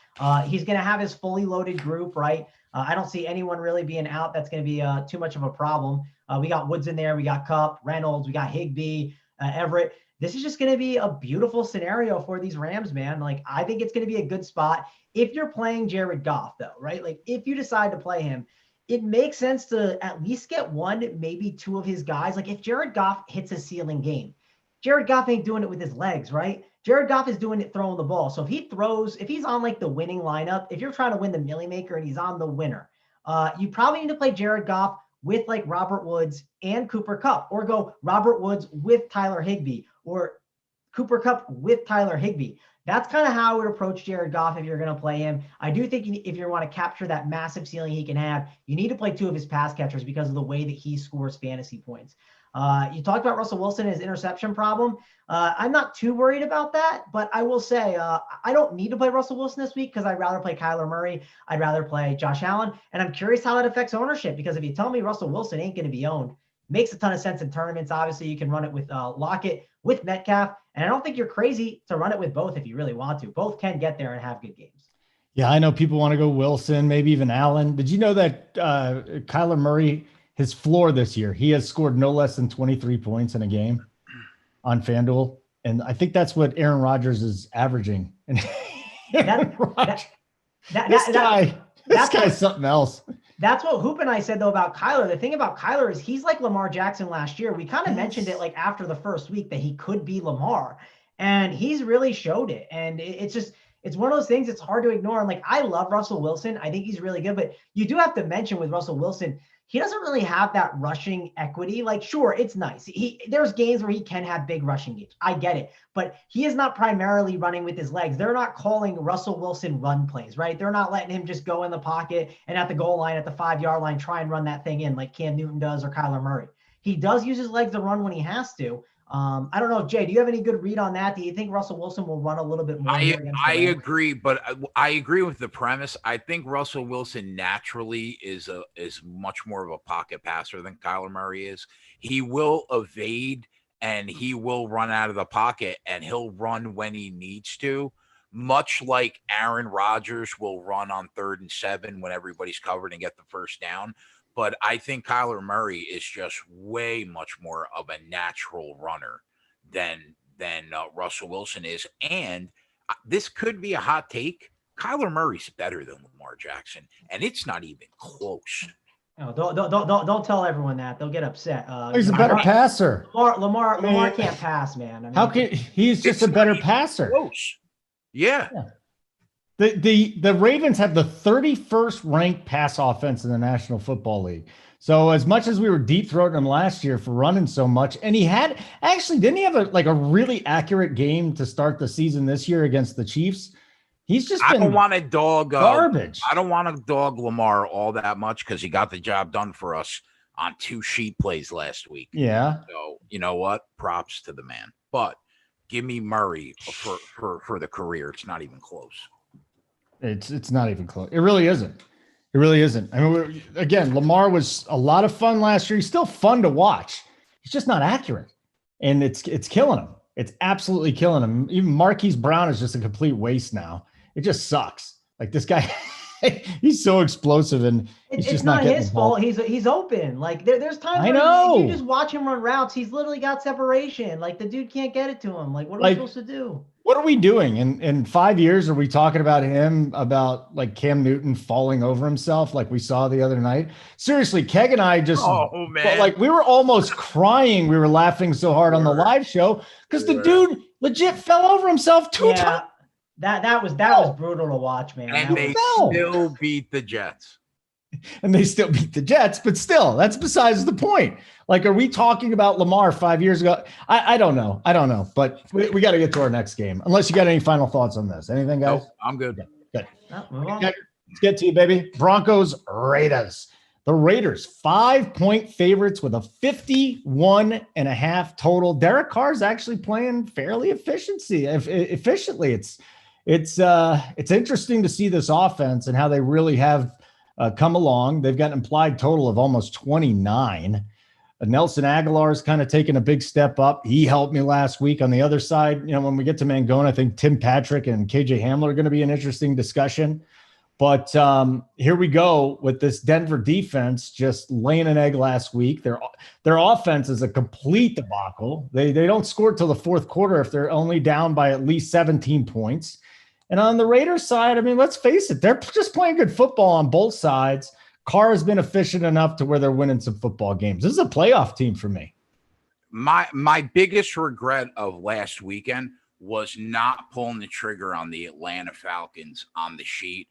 He's going to have his fully loaded group, right? I don't see anyone really being out. That's going to be too much of a problem. We got Woods in there. We got Kupp, Reynolds. We got Higbee, Everett. This is just going to be a beautiful scenario for these Rams, man. Like, I think it's going to be a good spot. If you're playing Jared Goff, though, right? Like, if you decide to play him, it makes sense to at least get one, maybe two of his guys. Like, if Jared Goff hits a ceiling game, Jared Goff ain't doing it with his legs, right? Jared Goff is doing it throwing the ball. So if he's on like the winning lineup, if you're trying to win the Millie Maker and he's on the winner, you probably need to play Jared Goff with like Robert Woods and Cooper Kupp, or go Robert Woods with Tyler Higbee, or Cooper Kupp with Tyler Higbee. That's kind of how I would approach Jared Goff if you're going to play him. I do think if you want to capture that massive ceiling he can have, you need to play two of his pass catchers because of the way that he scores fantasy points. You talked about Russell Wilson and his interception problem. I'm not too worried about that, but I will say I don't need to play Russell Wilson this week because I'd rather play Kyler Murray. I'd rather play Josh Allen. And I'm curious how that affects ownership, because if you tell me Russell Wilson ain't going to be owned, makes a ton of sense in tournaments. Obviously, you can run it with Lockett, with Metcalf. And I don't think you're crazy to run it with both if you really want to. Both can get there and have good games. Yeah, I know people want to go Wilson, maybe even Allen. Did you know that Kyler Murray, his floor this year, he has scored no less than 23 points in a game on FanDuel? And I think that's what Aaron Rodgers is averaging. And this guy's something else. That's what Hoop and I said, though, about Kyler. The thing about Kyler is he's like Lamar Jackson last year. We kind of mentioned it like after the first week that he could be Lamar, and he's really showed it. And it's one of those things it's hard to ignore. And like, I love Russell Wilson. I think he's really good, but you do have to mention with Russell Wilson, he doesn't really have that rushing equity. Like, sure, it's nice. There's games where he can have big rushing games. I get it, but he is not primarily running with his legs. They're not calling Russell Wilson run plays, right? They're not letting him just go in the pocket and at the goal line, at the 5-yard line, try and run that thing in like Cam Newton does or Kyler Murray. He does use his legs to run when he has to. I don't know, Jay, do you have any good read on that? Do you think Russell Wilson will run a little bit more? I agree, but I agree with the premise. I think Russell Wilson naturally is much more of a pocket passer than Kyler Murray is. He will evade and he will run out of the pocket, and he'll run when he needs to, much like Aaron Rodgers will run on 3rd and 7 when everybody's covered and get the first down. But I think Kyler Murray is just way much more of a natural runner than Russell Wilson is. And this could be a hot take. Kyler Murray's better than Lamar Jackson, and it's not even close. No, don't tell everyone that. They'll get upset. He's a better passer. Lamar can't pass, man. I mean, how can he's just a better passer? Close. Yeah. The Ravens have the 31st ranked pass offense in the National Football League. So as much as we were deep throating him last year for running so much, and didn't he have a really accurate game to start the season this year against the Chiefs? He's just been I don't want to dog garbage. I don't want to dog Lamar all that much because he got the job done for us on 2 sheet plays last week. Yeah. So you know what? Props to the man. But give me Murray for the career. It's not even close. It's not even close. It really isn't. It really isn't. I mean, again, Lamar was a lot of fun last year. He's still fun to watch. He's just not accurate, and it's killing him. It's absolutely killing him. Even Marquise Brown is just a complete waste now. It just sucks. Like this guy, he's so explosive, and it's not his fault. He's open. Like there's times if you just watch him run routes, he's literally got separation. Like the dude can't get it to him. Like what are we supposed to do? What are we doing? In 5 years, are we talking about him, about like Cam Newton falling over himself like we saw the other night? Seriously, Keg and I just, like we were almost crying. We were laughing so hard on the live show because the dude legit fell over himself 2 times. That was brutal to watch, man. And they still beat the Jets. And they still beat the Jets, but still, that's besides the point. Like, are we talking about Lamar 5 years ago? I don't know. But we got to get to our next game. Unless you got any final thoughts on this. Anything, guys? Nope, I'm good. Yeah, good. Let's get to you, baby. Broncos, Raiders. The Raiders, 5-point favorites with a 51.5 total. Derek Carr's actually playing fairly efficiently. It's interesting to see this offense and how they really have come along. They've got an implied total of almost 29. Nelson Aguilar's kind of taken a big step up. He helped me last week. On the other side, when we get to Mangone, I think Tim Patrick and KJ Hamler are going to be an interesting discussion. But here we go with this Denver defense just laying an egg last week. Their offense is a complete debacle. They don't score till the fourth quarter if they're only down by at least 17 points. And on the Raiders side, I mean, let's face it, they're just playing good football on both sides. Carr has been efficient enough to where they're winning some football games. This is a playoff team for me. My biggest regret of last weekend was not pulling the trigger on the Atlanta Falcons on the sheet.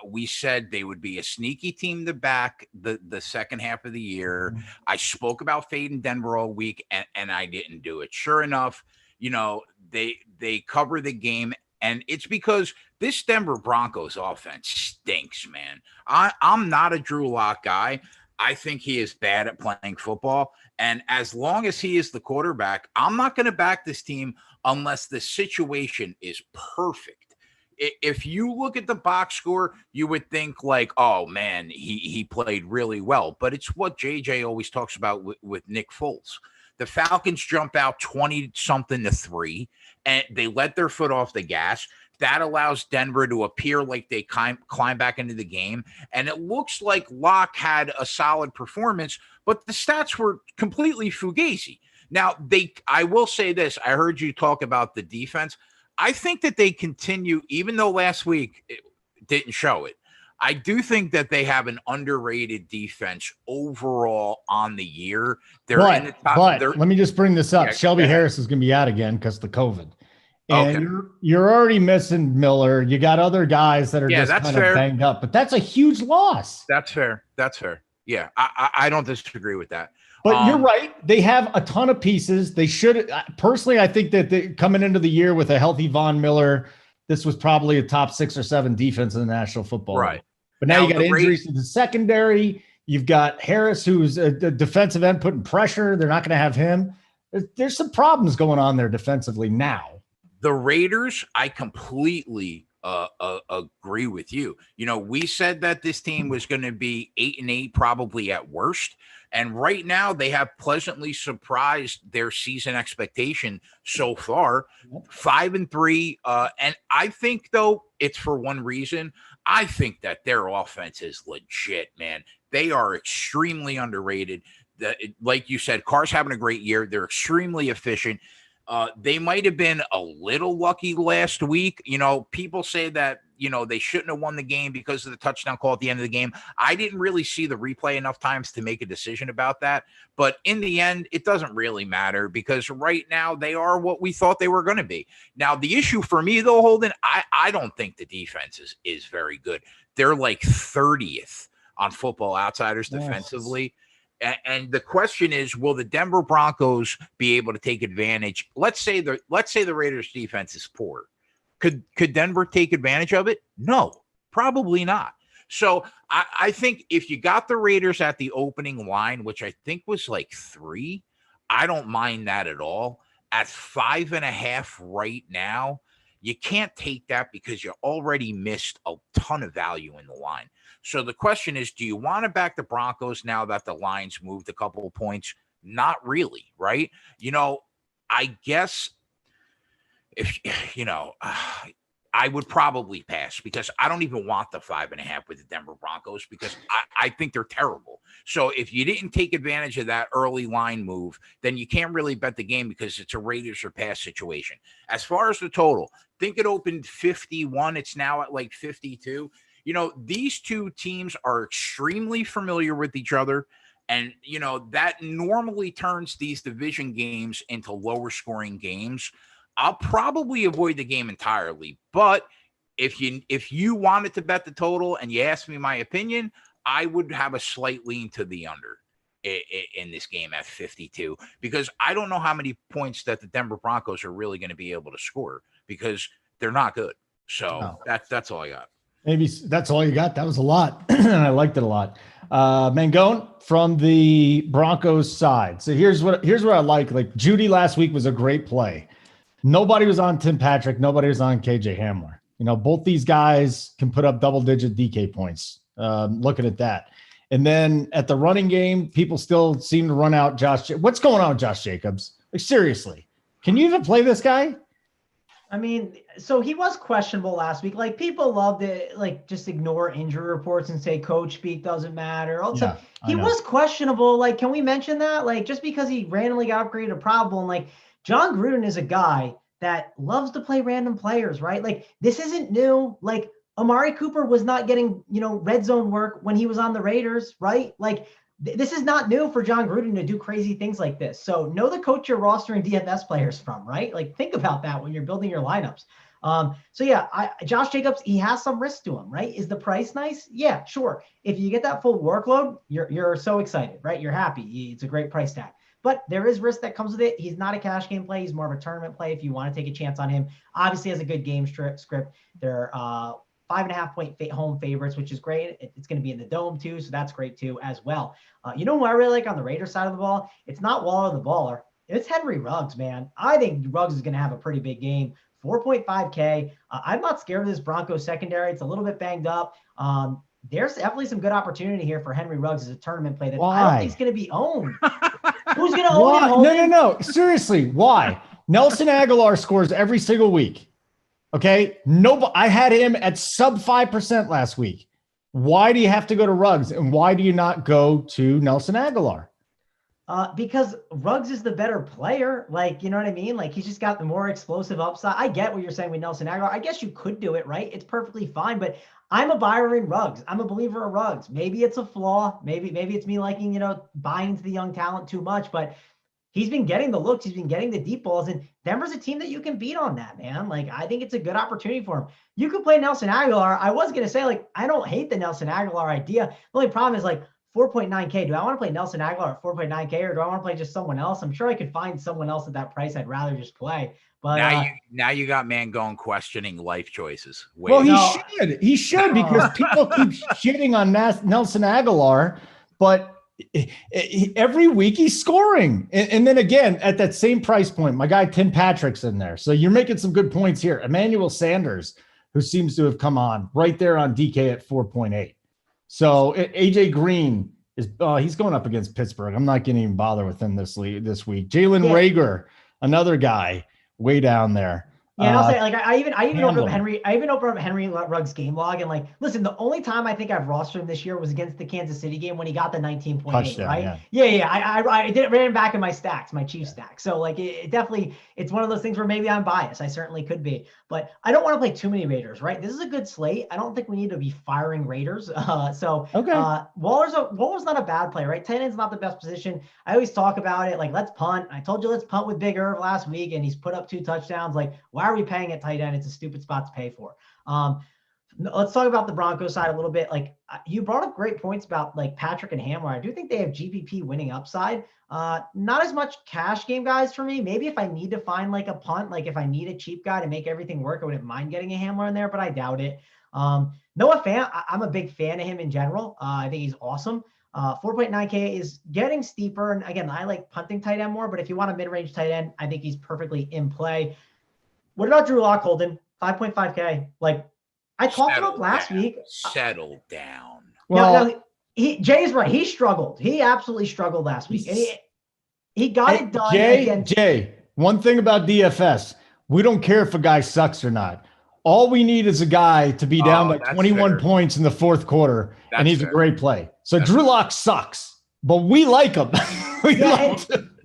We said they would be a sneaky team to back the second half of the year. Mm-hmm. I spoke about fading Denver all week, and I didn't do it. Sure enough, they cover the game. And it's because this Denver Broncos offense stinks, man. I'm not a Drew Lock guy. I think he is bad at playing football. And as long as he is the quarterback, I'm not going to back this team unless the situation is perfect. If you look at the box score, you would think like, oh, man, he played really well. But it's what JJ always talks about with Nick Foles. The Falcons jump out 20-something to 3, and they let their foot off the gas. That allows Denver to appear like they climb back into the game. And it looks like Locke had a solid performance, but the stats were completely fugazi. Now, I will say this. I heard you talk about the defense. I think that they continue, even though last week it didn't show it. I do think that they have an underrated defense overall on the year. They're in the top. But let me just bring this up. Yeah, Shelby Harris is going to be out again because of the COVID. And you're already missing Miller. You got other guys that are just kind of banged up. But that's a huge loss. That's fair. Yeah, I don't disagree with that. But you're right. They have a ton of pieces. They should. Personally, I think that coming into the year with a healthy Von Miller, this was probably a top 6 or 7 defense in the National Football League. Right. But now you got injuries to the secondary. You've got Harris, who's a defensive end putting pressure. They're not going to have him. There's some problems going on there defensively now. The Raiders, I completely agree with you. We said that this team was going to be 8-8, probably at worst. And right now they have pleasantly surprised their season expectation so far, 5-3. And I think, though, it's for one reason. I think that their offense is legit, man. They are extremely underrated. Like you said, Carr's having a great year. They're extremely efficient. They might have been a little lucky last week. People say that they shouldn't have won the game because of the touchdown call at the end of the game. I didn't really see the replay enough times to make a decision about that. But in the end, it doesn't really matter because right now they are what we thought they were going to be. Now, the issue for me, though, Holden, I don't think the defense is very good. They're like 30th on Football Outsiders defensively. And the question is, will the Denver Broncos be able to take advantage? Let's say the Raiders defense is poor. Could Denver take advantage of it? No, probably not. So I think if you got the Raiders at the opening line, which I think was like 3, I don't mind that at all. At 5.5 right now, you can't take that because you already missed a ton of value in the line. So the question is, do you want to back the Broncos now that the line's moved a couple of points? Not really, right? I guess if, I would probably pass because I don't even want the 5.5 with the Denver Broncos because I think they're terrible. So if you didn't take advantage of that early line move, then you can't really bet the game because it's a Raiders or pass situation. As far as the total, I think it opened 51. It's now at like 52. These two teams are extremely familiar with each other. And, that normally turns these division games into lower scoring games. I'll probably avoid the game entirely. But if you wanted to bet the total and you asked me my opinion, I would have a slight lean to the under in this game at 52, because I don't know how many points that the Denver Broncos are really going to be able to score because they're not good. So that's all I got. Maybe that's all you got. That was a lot. And I liked it a lot. Mangone from the Broncos side. So here's what I like. Like Judy last week was a great play. Nobody was on Tim Patrick. Nobody was on KJ Hamler. Both these guys can put up double-digit DK points. Looking at that. And then at the running game, people still seem to run out Josh. What's going on with Josh Jacobs? Like, seriously, can you even play this guy? I mean, so he was questionable last week. Like, people love to just ignore injury reports and say coach speak doesn't matter. Also, he was questionable. Like, can we mention that? Like, just because he randomly got upgraded a problem, like John Gruden is a guy that loves to play random players, right? Like, this isn't new. Like, Amari Cooper was not getting, red zone work when he was on the Raiders, right? Like, this is not new for John Gruden to do crazy things like this. So know the coach you're rostering DFS players from, right? Like, think about that when you're building your lineups. Josh Jacobs, he has some risk to him, right? Is the price nice? Yeah, sure. If you get that full workload, you're so excited, right? You're happy. It's a great price tag. But there is risk that comes with it. He's not a cash game play. He's more of a tournament play if you want to take a chance on him. Obviously has a good game script. They're 5.5 point home favorites, which is great. It's going to be in the dome too, so that's great too as well. Who I really like on the Raiders side of the ball? It's not Waller the baller. It's Henry Ruggs, man. I think Ruggs is going to have a pretty big game. 4.5K. I'm not scared of this Broncos secondary. It's a little bit banged up. There's definitely some good opportunity here for Henry Ruggs as a tournament play that I don't think is going to be owned. Who's going to own him? No. Seriously, why? Nelson Aguilar scores every single week. Okay. I had him at sub 5% last week. Why do you have to go to Ruggs? And why do you not go to Nelson Aguilar? Because Ruggs is the better player. Like, you know what I mean? Like, he's just got the more explosive upside. I get what you're saying with Nelson Aguilar. I guess you could do it, right? It's perfectly fine, but I'm a buyer in Ruggs. I'm a believer in Ruggs. Maybe it's a flaw. Maybe it's me liking, buying into the young talent too much, but he's been getting the looks. He's been getting the deep balls, and Denver's a team that you can beat on that, man. Like, I think it's a good opportunity for him. You could play Nelson Aguilar. I was going to say, like, I don't hate the Nelson Aguilar idea. The only problem is, like, 4.9K. Do I want to play Nelson Aguilar at 4.9K, or do I want to play just someone else? I'm sure I could find someone else at that price I'd rather just play. But now you got Mangone questioning life choices. He should because people keep shitting on Nelson Aguilar, but every week he's scoring. And then again, at that same price point, my guy Tim Patrick's in there. So you're making some good points here. Emmanuel Sanders, who seems to have come on right there on DK at 4.8. So AJ Green is he's going up against Pittsburgh. I'm not going to even bother with him this week. Jalen Reagor, another guy way down there. Yeah, and I'll say, like, I even opened up Hamlin. Henry Ruggs game log, and like, listen, the only time I think I've rostered him this year was against the Kansas City game when he got the 19.8, Touchdown, right? yeah. Yeah. I did ran him back in my stacks, my Chiefs stack. So like, it definitely, it's one of those things where maybe I'm biased. I certainly could be, but I don't want to play too many Raiders, right? This is a good slate. I don't think we need to be firing Raiders. Waller's not a bad play, right? Tight end's not the best position. I always talk about it, like, let's punt. I told you let's punt with Big Irv last week, and he's put up 2 touchdowns. Like, why are we paying at tight end? It's a stupid spot to pay for. Let's talk about the Broncos side a little bit. Like, you brought up great points about like Patrick and Hamler. I do think they have GPP winning upside. Not as much cash game guys for me. Maybe if I need to find like a punt, like if I need a cheap guy to make everything work, I wouldn't mind getting a Hamler in there, but I doubt it. Noah Fant, I'm a big fan of him in general. I think he's awesome. 4.9K is getting steeper. And again, I like punting tight end more, but if you want a mid-range tight end, I think he's perfectly in play. What about Drew Lock, Holden? 5.5K. Like, I talked about last week. Settle down. Well, Jay's right. He struggled. He absolutely struggled last week. And he got it done. Jay, one thing about DFS, we don't care if a guy sucks or not. All we need is a guy to be down by 21 points in the fourth quarter, and he's a great play. So Drew Lock sucks, but we like him.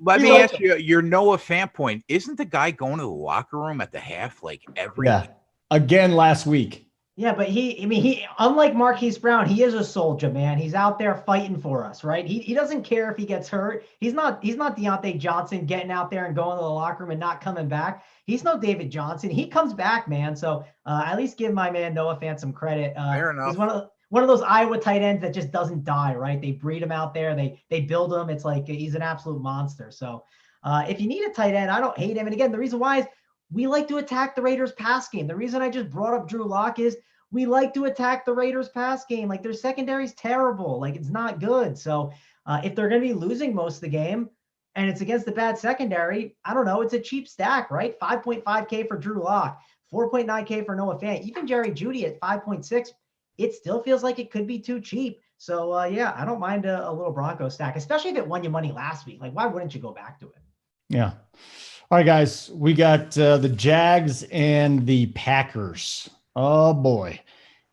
Let me ask you, your Noah Fant point, isn't the guy going to the locker room at the half like every week? Again last week. Yeah, but he unlike Marquise Brown, he is a soldier, man. He's out there fighting for us, right? He doesn't care if he gets hurt. He's not Deontay Johnson getting out there and going to the locker room and not coming back. He's no David Johnson. He comes back, man. So at least give my man Noah Fant some credit. Fair enough. He's one of those Iowa tight ends that just doesn't die, right? They breed him out there. They build him. It's like he's an absolute monster. So if you need a tight end, I don't hate him. And again, the reason why is we like to attack the Raiders pass game. The reason I just brought up Drew Lock is we like to attack the Raiders pass game. Like, their secondary is terrible. Like, it's not good. So if they're going to be losing most of the game and it's against the bad secondary, I don't know. It's a cheap stack, right? 5.5K for Drew Lock, 4.9K for Noah Fant, even Jerry Jeudy at 5.6. It still feels like it could be too cheap. So yeah, I don't mind a little Bronco stack, especially if it won you money last week. Like, why wouldn't you go back to it? Yeah. All right, guys, we got the Jags and the Packers. Oh boy,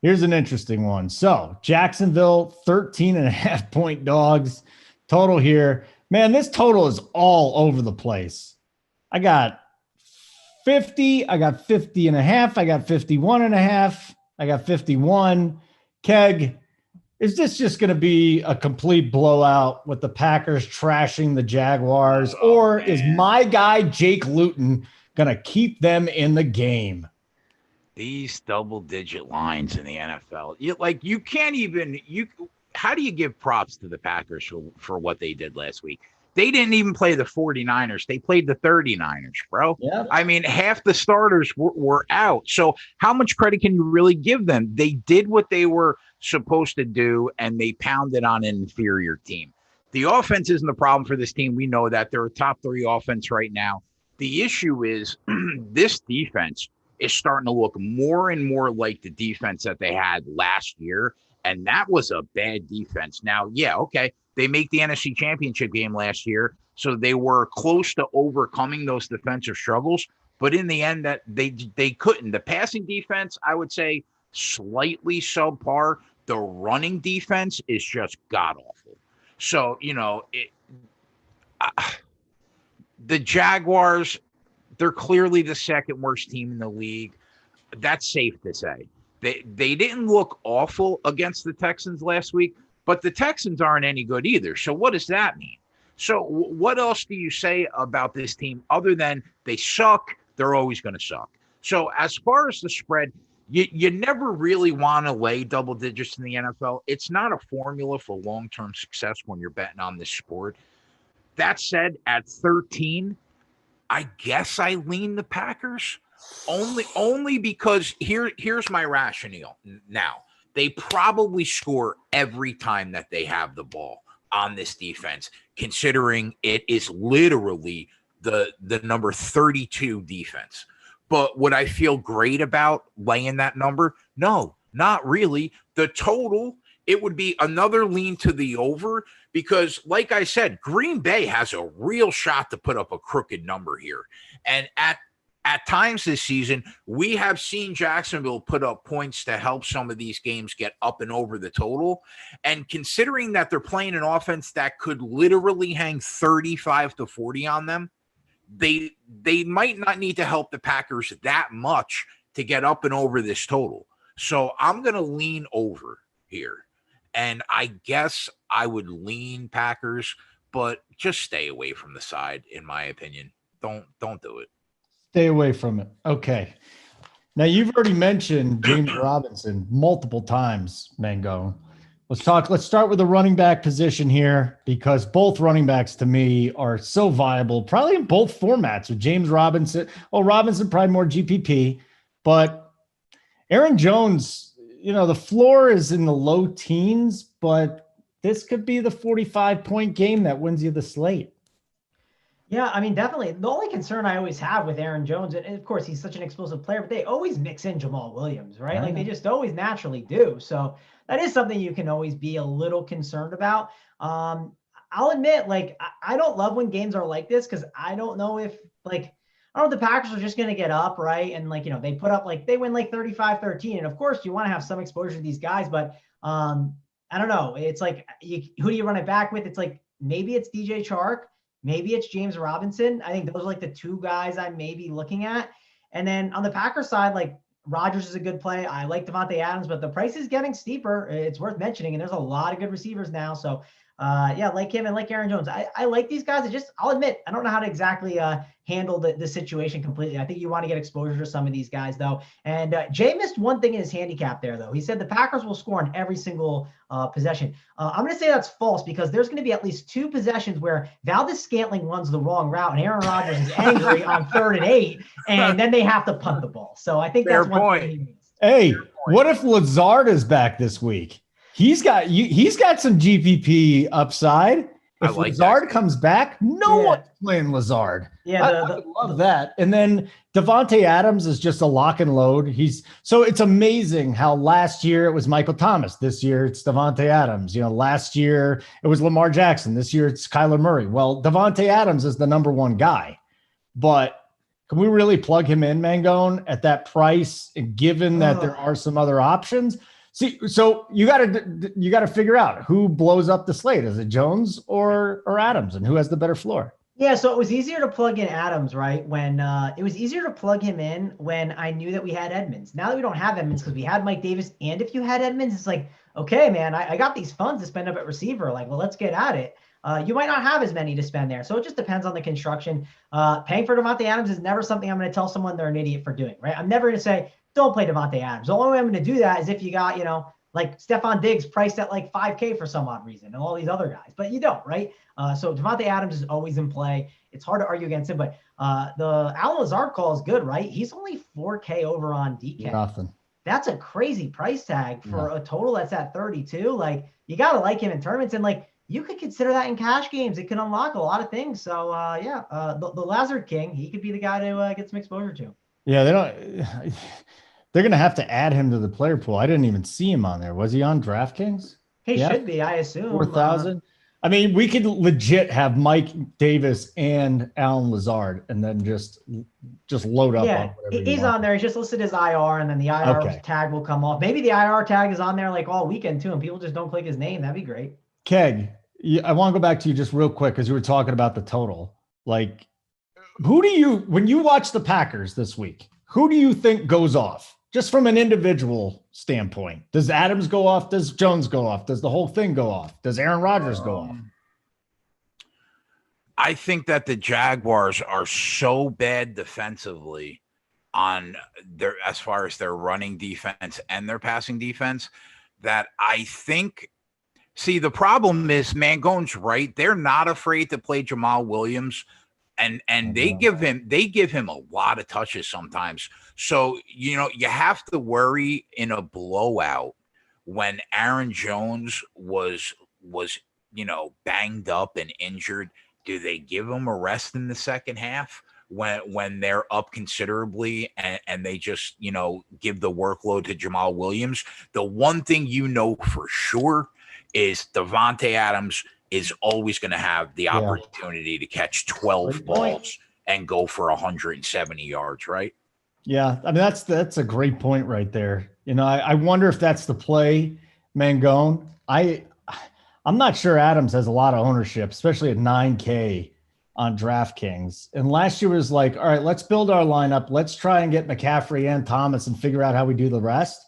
here's an interesting one. So Jacksonville, 13.5-point dogs total here. Man, this total is all over the place. I got 50, I got 50.5, I got 51.5, I got 51. Keg, is this just going to be a complete blowout with the Packers trashing the Jaguars, or is my guy Jake Luton going to keep them in the game? These double-digit lines in the NFL, you can't even how do you give props to the Packers for what they did last week? They didn't even play the 49ers. They played the 39ers, bro. Yeah. I mean, half the starters were out. So how much credit can you really give them? They did what they were supposed to do, and they pounded on an inferior team. The offense isn't the problem for this team. We know that. They're a top 3 offense right now. The issue is this defense is starting to look more and more like the defense that they had last year. And that was a bad defense. Now, yeah, okay, they make the NFC Championship game last year, so they were close to overcoming those defensive struggles. But in the end, that they couldn't. The passing defense, I would say, slightly subpar. The running defense is just god-awful. So, the Jaguars, they're clearly the second worst team in the league. That's safe to say. They didn't look awful against the Texans last week, but the Texans aren't any good either. So what does that mean? So what else do you say about this team other than they suck? They're always going to suck. So as far as the spread, you never really want to lay double digits in the NFL. It's not a formula for long-term success when you're betting on this sport. That said, at 13, I guess I lean the Packers only because here's my rationale. Now, they probably score every time that they have the ball on this defense, considering it is literally the number 32 defense. But would I feel great about laying that number? No, not really. The total, it would be another lean to the over because, like I said, Green Bay has a real shot to put up a crooked number here. And at at times this season, we have seen Jacksonville put up points to help some of these games get up and over the total. And considering that they're playing an offense that could literally hang 35 to 40 on them, they might not need to help the Packers that much to get up and over this total. So I'm going to lean over here. And I guess I would lean Packers, but just stay away from the side, in my opinion. Don't do it. Stay away from it. Okay. Now you've already mentioned James Robinson multiple times, Mango. Let's start with the running back position here, because both running backs to me are so viable, probably in both formats with James Robinson. Well, Robinson probably more GPP, but Aaron Jones, the floor is in the low teens, but this could be the 45-point game that wins you the slate. Yeah, I mean, definitely. The only concern I always have with Aaron Jones, and of course, he's such an explosive player, but they always mix in Jamal Williams, right? Like they just always naturally do. So that is something you can always be a little concerned about. I'll admit, I don't love when games are like this, because I don't know if, I don't know if the Packers are just going to get up, right? And, they put up, they win 35-13. And, of course, you want to have some exposure to these guys, but I don't know. It's who do you run it back with? It's maybe it's DJ Chark. Maybe it's James Robinson. I think those are the two guys I may be looking at. And then on the Packers side, Rodgers is a good play. I like Davante Adams, but the price is getting steeper. It's worth mentioning. And there's a lot of good receivers now. So like him and like Aaron Jones. I like these guys. I'll admit, I don't know how to exactly handle the situation completely. I think you want to get exposure to some of these guys, though. And Jay missed one thing in his handicap there, though. He said the Packers will score on every single possession. I'm going to say that's false, because there's going to be at least 2 possessions where Valdez-Scantling runs the wrong route and Aaron Rodgers is angry on 3rd and 8, and then they have to punt the ball. So I think that's one thing he means. Hey, what if Lazard is back this week? He's got some GPP upside. If Lazard comes back, no one's playing Lazard. Yeah, I would love that. And then Davante Adams is just a lock and load. So it's amazing how last year it was Michael Thomas. This year it's Davante Adams. Last year it was Lamar Jackson. This year it's Kyler Murray. Well, Davante Adams is the number one guy, but can we really plug him in, Mangone, at that price? And given that there are some other options. See, so you got to figure out who blows up the slate. Is it Jones or Adams, and who has the better floor? Yeah, so it was easier to plug in Adams, right? When it was easier to plug him in when I knew that we had Edmonds. Now that we don't have Edmonds because we had Mike Davis, and if you had Edmonds, it's okay, man, I got these funds to spend up at receiver. Well, let's get at it. You might not have as many to spend there. So it just depends on the construction. Paying for Davante Adams is never something I'm going to tell someone they're an idiot for doing, right? I'm never going to say, don't play Davante Adams. The only way I'm going to do that is if you got, Stephon Diggs priced at $5K for some odd reason, and all these other guys, but you don't, right? So Davante Adams is always in play. It's hard to argue against him, but the Allen Lazard call is good, right? He's only $4K over on DK. Nothing. That's a crazy price tag for a total that's at 32. You got to like him in tournaments, and you could consider that in cash games. It can unlock a lot of things. So the Lazard King, he could be the guy to get some exposure to. Yeah, they're going to have to add him to the player pool. I didn't even see him on there. Was he on DraftKings? He should be, I assume. 4,000. I mean, we could legit have Mike Davis and Allen Lazard, and then just load up. Yeah, on whatever he's on there. He's just listed as IR, and then the IR tag will come off. Maybe the IR tag is on there all weekend too, and people just don't click his name. That'd be great. Keg, I want to go back to you just real quick because you were talking about the total. When you watch the Packers this week, who do you think goes off? Just from an individual standpoint, does Adams go off? Does Jones go off? Does the whole thing go off? Does Aaron Rodgers go off? I think that the Jaguars are so bad defensively as far as their running defense and their passing defense that I think. See, the problem is Mangone's right. They're not afraid to play Jamal Williams. And they give him a lot of touches sometimes. So, you have to worry in a blowout when Aaron Jones was banged up and injured. Do they give him a rest in the second half when they're up considerably and they just, give the workload to Jamal Williams? The one thing for sure is Davante Adams is always going to have the opportunity to catch 12 balls and go for 170 yards, right? Yeah, I mean that's a great point right there. You know, I wonder if that's the play, Mangone. I'm not sure Adams has a lot of ownership, especially at 9K on DraftKings. And last year was like, all right, let's build our lineup. Let's try and get McCaffrey and Thomas and figure out how we do the rest.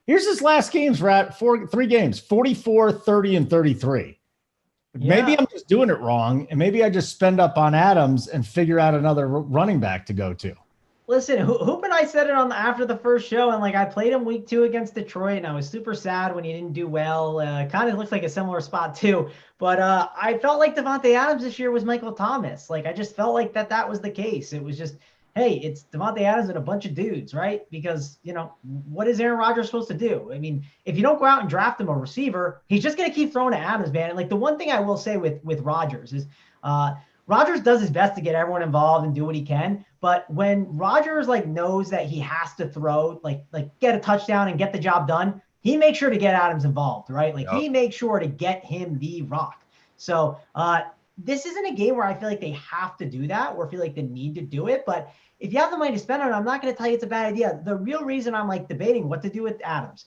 Here's his last games, Rat. 3 games, 44, 30, and 33. Yeah. Maybe I'm just doing it wrong, and maybe I just spend up on Adams and figure out another running back to go to. Listen, Hoop and I said it after the first show, and like I played him week 2 against Detroit, and I was super sad when he didn't do well. Kind of looks like a similar spot too, but I felt like Davante Adams this year was Michael Thomas. Like I just felt like that was the case. It was just, hey, it's Davante Adams and a bunch of dudes, right? Because what is Aaron Rodgers supposed to do? I mean, if you don't go out and draft him a receiver, he's just gonna keep throwing to Adams, man. And like the one thing I will say with Rodgers is, Rodgers does his best to get everyone involved and do what he can. But when Rodgers knows that he has to throw, like get a touchdown and get the job done, he makes sure to get Adams involved, right? He makes sure to get him the rock. So this isn't a game where I feel like they have to do that or feel like they need to do it. But if you have the money to spend on it, I'm not going to tell you it's a bad idea. The real reason I'm debating what to do with Adams,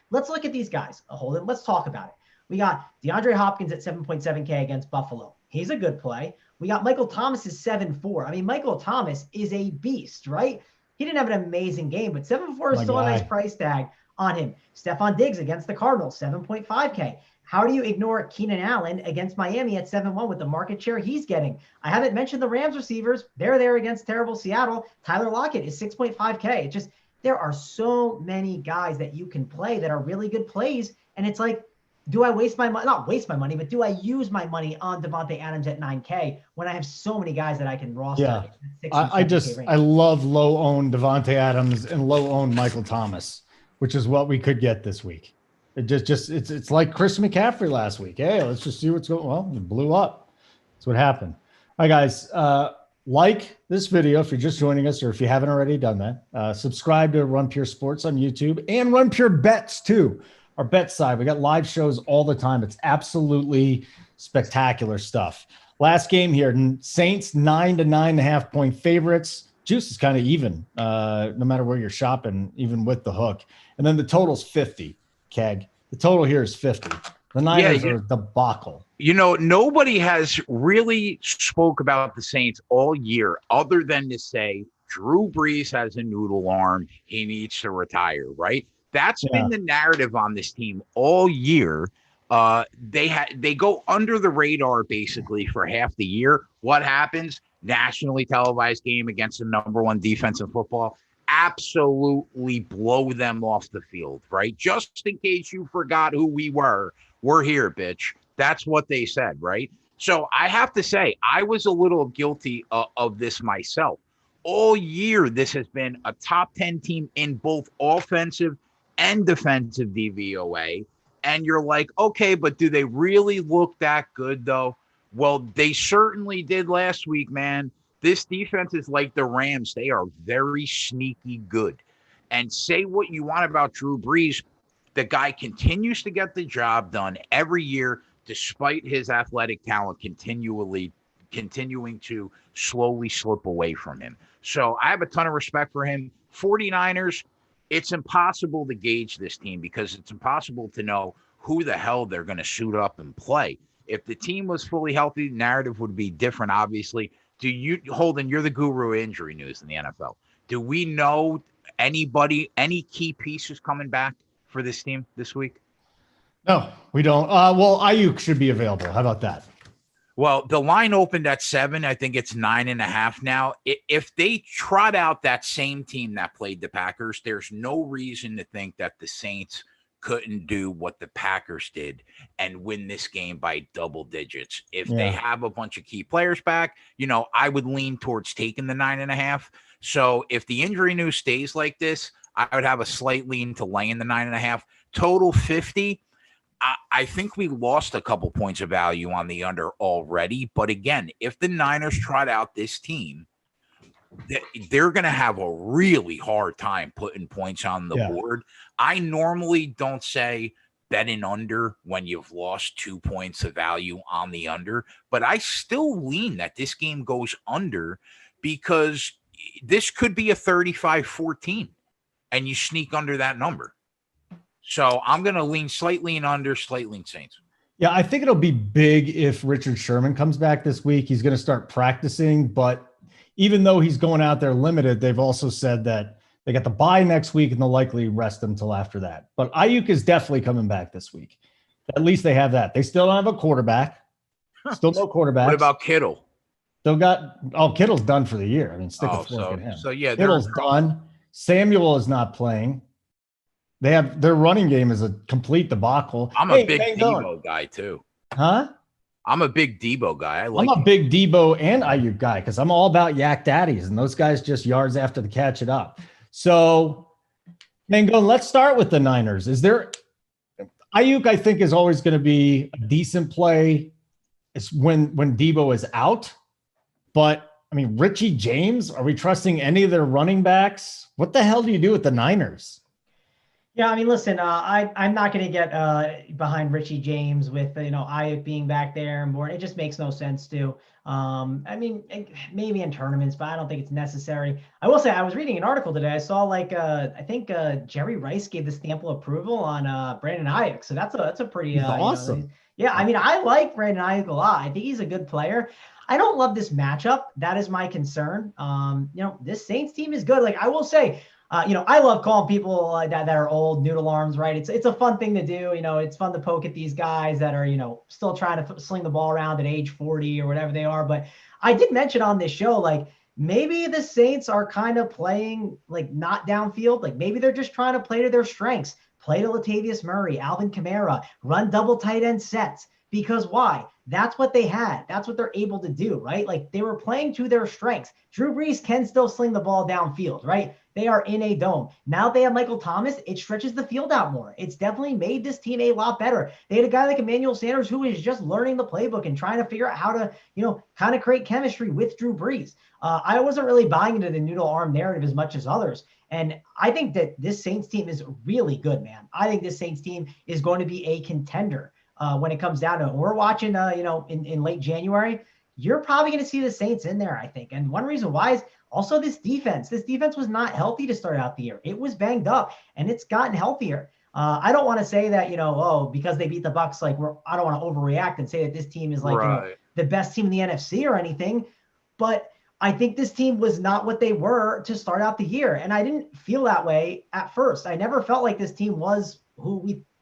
let's look at these guys. Hold it. Let's talk about it. We got DeAndre Hopkins at 7.7K against Buffalo. He's a good play. We got Michael Thomas is 7.4. I mean, Michael Thomas is a beast, right? He didn't have an amazing game, but 7.4 is still a nice price tag on him. Stephon Diggs against the Cardinals, 7.5K. How do you ignore Keenan Allen against Miami at 7.1 with the market share he's getting? I haven't mentioned the Rams receivers. They're there against terrible Seattle. Tyler Lockett is 6.5K. It's just, there are so many guys that you can play that are really good plays. And it's like, do I waste my money? Not waste my money, but do I use my money on Davante Adams at 9K when I have so many guys that I can roster? Yeah, I love low-owned Davante Adams and low-owned Michael Thomas, which is what we could get this week. It's like Chris McCaffrey last week. Hey, let's just see what's going on. Well, it blew up. That's what happened. All right, guys, like this video if you're just joining us or if you haven't already done that. Subscribe to Run Pure Sports on YouTube and Run Pure Bets too. Our bet side, we got live shows all the time. It's absolutely spectacular stuff. Last game here, Saints 9 to 9.5 point favorites. Juice is kind of even, no matter where you're shopping, even with the hook. And then the total's 50, Keg. The total here is 50. The Niners are debacle. Nobody has really spoke about the Saints all year other than to say Drew Brees has a noodle arm. He needs to retire, right? That's been the narrative on this team all year. They go under the radar basically for half the year. What happens? Nationally televised game against the #1 defense in football. Absolutely blow them off the field, right? Just in case you forgot who we were, we're here, bitch. That's what they said, right? So I have to say, I was a little guilty of this myself. All year, this has been a top 10 team in both offensive and defensive DVOA. And you're like, okay, but do they really look that good though? Well, they certainly did last week, man. This defense is like the Rams. They are very sneaky good. And say what you want about Drew Brees, the guy continues to get the job done every year, despite his athletic talent continuing to slowly slip away from him. So I have a ton of respect for him. 49ers, it's impossible to gauge this team because it's impossible to know who the hell they're going to suit up and play. If the team was fully healthy, the narrative would be different, obviously. Holden, you're the guru of injury news in the NFL. Do we know any key pieces coming back for this team this week? No, we don't. Well, Ayuk should be available. How about that? Well, the line opened at 7. I think it's 9.5 now. If they trot out that same team that played the Packers, there's no reason to think that the Saints couldn't do what the Packers did and win this game by double digits. If they have a bunch of key players back, I would lean towards taking the 9.5. So if the injury news stays like this, I would have a slight lean to laying the 9.5. Total 50. I think we lost a couple points of value on the under already. But again, if the Niners trot out this team, they're going to have a really hard time putting points on the board. I normally don't say bet an under when you've lost 2 points of value on the under, but I still lean that this game goes under because this could be a 35-14 and you sneak under that number. So I'm going to lean slightly in under, slightly in Saints. Yeah, I think it'll be big if Richard Sherman comes back this week. He's going to start practicing, but even though he's going out there limited, they've also said that they got the bye next week and they'll likely rest him until after that. But Ayuk is definitely coming back this week. At least they have that. They still don't have a quarterback. Still no quarterback. What about Kittle? Still got Kittle's done for the year. I mean, stick a fork in him. So yeah, Kittle's done. Samuel is not playing. They have their running game is a complete debacle. I'm a big Debo guy too. Huh? I'm a big Debo guy. I'm a big Debo and Ayuk guy because I'm all about yak daddies, and those guys just yards after the catch it up. So, Mangone, let's start with the Niners. Is there Ayuk? I think is always going to be a decent play. It's when Debo is out, but I mean, Richie James. Are we trusting any of their running backs? What the hell do you do with the Niners? Yeah, I mean, listen, I'm not going to get behind Richie James with, Ayuk being back there and Bourne. It just makes no sense to. I mean, maybe in tournaments, but I don't think it's necessary. I will say I was reading an article today. I saw I think Jerry Rice gave the stamp of approval on Brandon Ayuk. So that's a pretty awesome. Yeah, I mean, I like Brandon Ayuk a lot. I think he's a good player. I don't love this matchup. That is my concern. This Saints team is good. Like I will say, I love calling people that are old noodle arms, right? It's a fun thing to do. It's fun to poke at these guys that are, still trying to sling the ball around at age 40 or whatever they are. But I did mention on this show, like maybe the Saints are kind of playing like not downfield. Like maybe they're just trying to play to their strengths, play to Latavius Murray, Alvin Kamara, run double tight end sets. Because why? That's what they had. That's what they're able to do, right? Like they were playing to their strengths. Drew Brees can still sling the ball downfield, right? They are in a dome. Now they have Michael Thomas. It stretches the field out more. It's definitely made this team a lot better. They had a guy like Emmanuel Sanders who is just learning the playbook and trying to figure out how to, kind of create chemistry with Drew Brees. I wasn't really buying into the noodle arm narrative as much as others. And I think that this Saints team is really good, man. I think this Saints team is going to be a contender. When it comes down to it. We're watching, in late January, you're probably going to see the Saints in there, I think. And one reason why is also this defense. This defense was not healthy to start out the year. It was banged up, and it's gotten healthier. I don't want to say that, because they beat the Bucs, like I don't want to overreact and say that this team is like the best team in the NFC or anything. But I think this team was not what they were to start out the year. And I didn't feel that way at first. I never felt like this team was who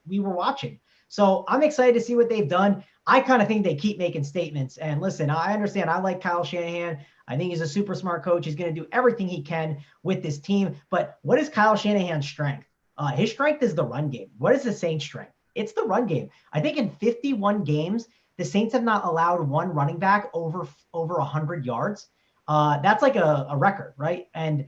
we were watching. So I'm excited to see what they've done. I kind of think they keep making statements. And listen, I understand. I like Kyle Shanahan. I think he's a super smart coach. He's going to do everything he can with this team. But what is Kyle Shanahan's strength? His strength is the run game. What is the Saints' strength? It's the run game. I think in 51 games, the Saints have not allowed one running back over 100 yards. That's like a record, right? And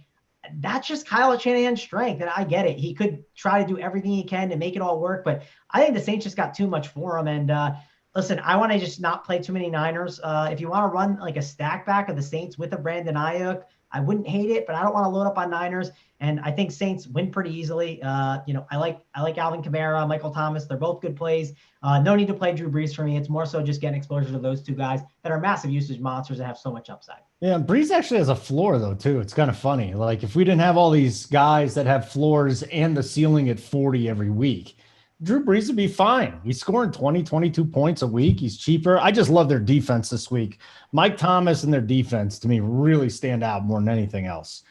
that's just Kyle Shanahan's strength, and I get it. He could try to do everything he can to make it all work, but I think the Saints just got too much for him. And listen, I want to just not play too many Niners. If you want to run like a stack back of the Saints with a Brandon Ayuk, I wouldn't hate it, but I don't want to load up on Niners. And I think Saints win pretty easily. I like Alvin Kamara, Michael Thomas. They're both good plays. No need to play Drew Brees for me. It's more so just getting exposure to those two guys that are massive usage monsters and have so much upside. Yeah, Brees actually has a floor though too. It's kind of funny. Like if we didn't have all these guys that have floors and the ceiling at 40 every week, Drew Brees would be fine. He's scoring 20, 22 points a week. He's cheaper. I just love their defense this week. Mike Thomas and their defense to me really stand out more than anything else.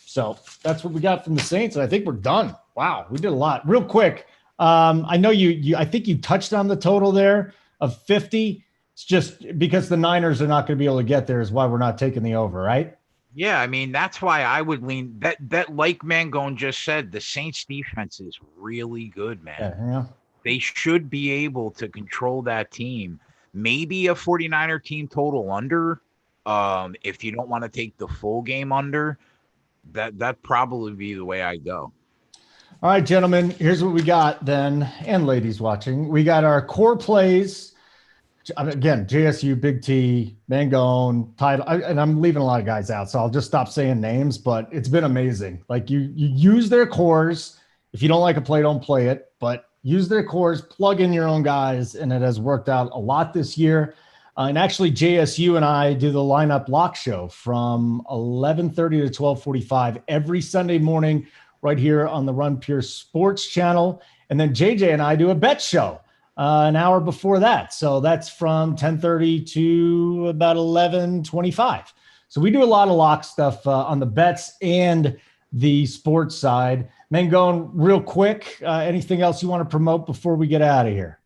So that's what we got from the Saints. And I think we're done. Wow. We did a lot. Real quick. I know I think you touched on the total there of 50. It's just because the Niners are not going to be able to get there is why we're not taking the over, right? Yeah, I mean, that's why I would lean that like Mangone just said, the Saints defense is really good, man. Yeah. They should be able to control that team. Maybe a 49er team total under. If you don't want to take the full game under, that probably be the way I go. All right, gentlemen, here's what we got then, and ladies watching. We got our core plays. Again, JSU, Big T, Mangone, Title, and I'm leaving a lot of guys out, so I'll just stop saying names, but it's been amazing. Like you use their cores. If you don't like a play, don't play it, but use their cores, plug in your own guys, and it has worked out a lot this year. And actually, JSU and I do the lineup lock show from 11:30 to 12:45 every Sunday morning right here on the Run Pure Sports channel. And then JJ and I do a bet show an hour before that. So that's from 10:30 to about 11:25. So we do a lot of lock stuff on the bets and the sports side. Mangone, real quick, anything else you want to promote before we get out of here?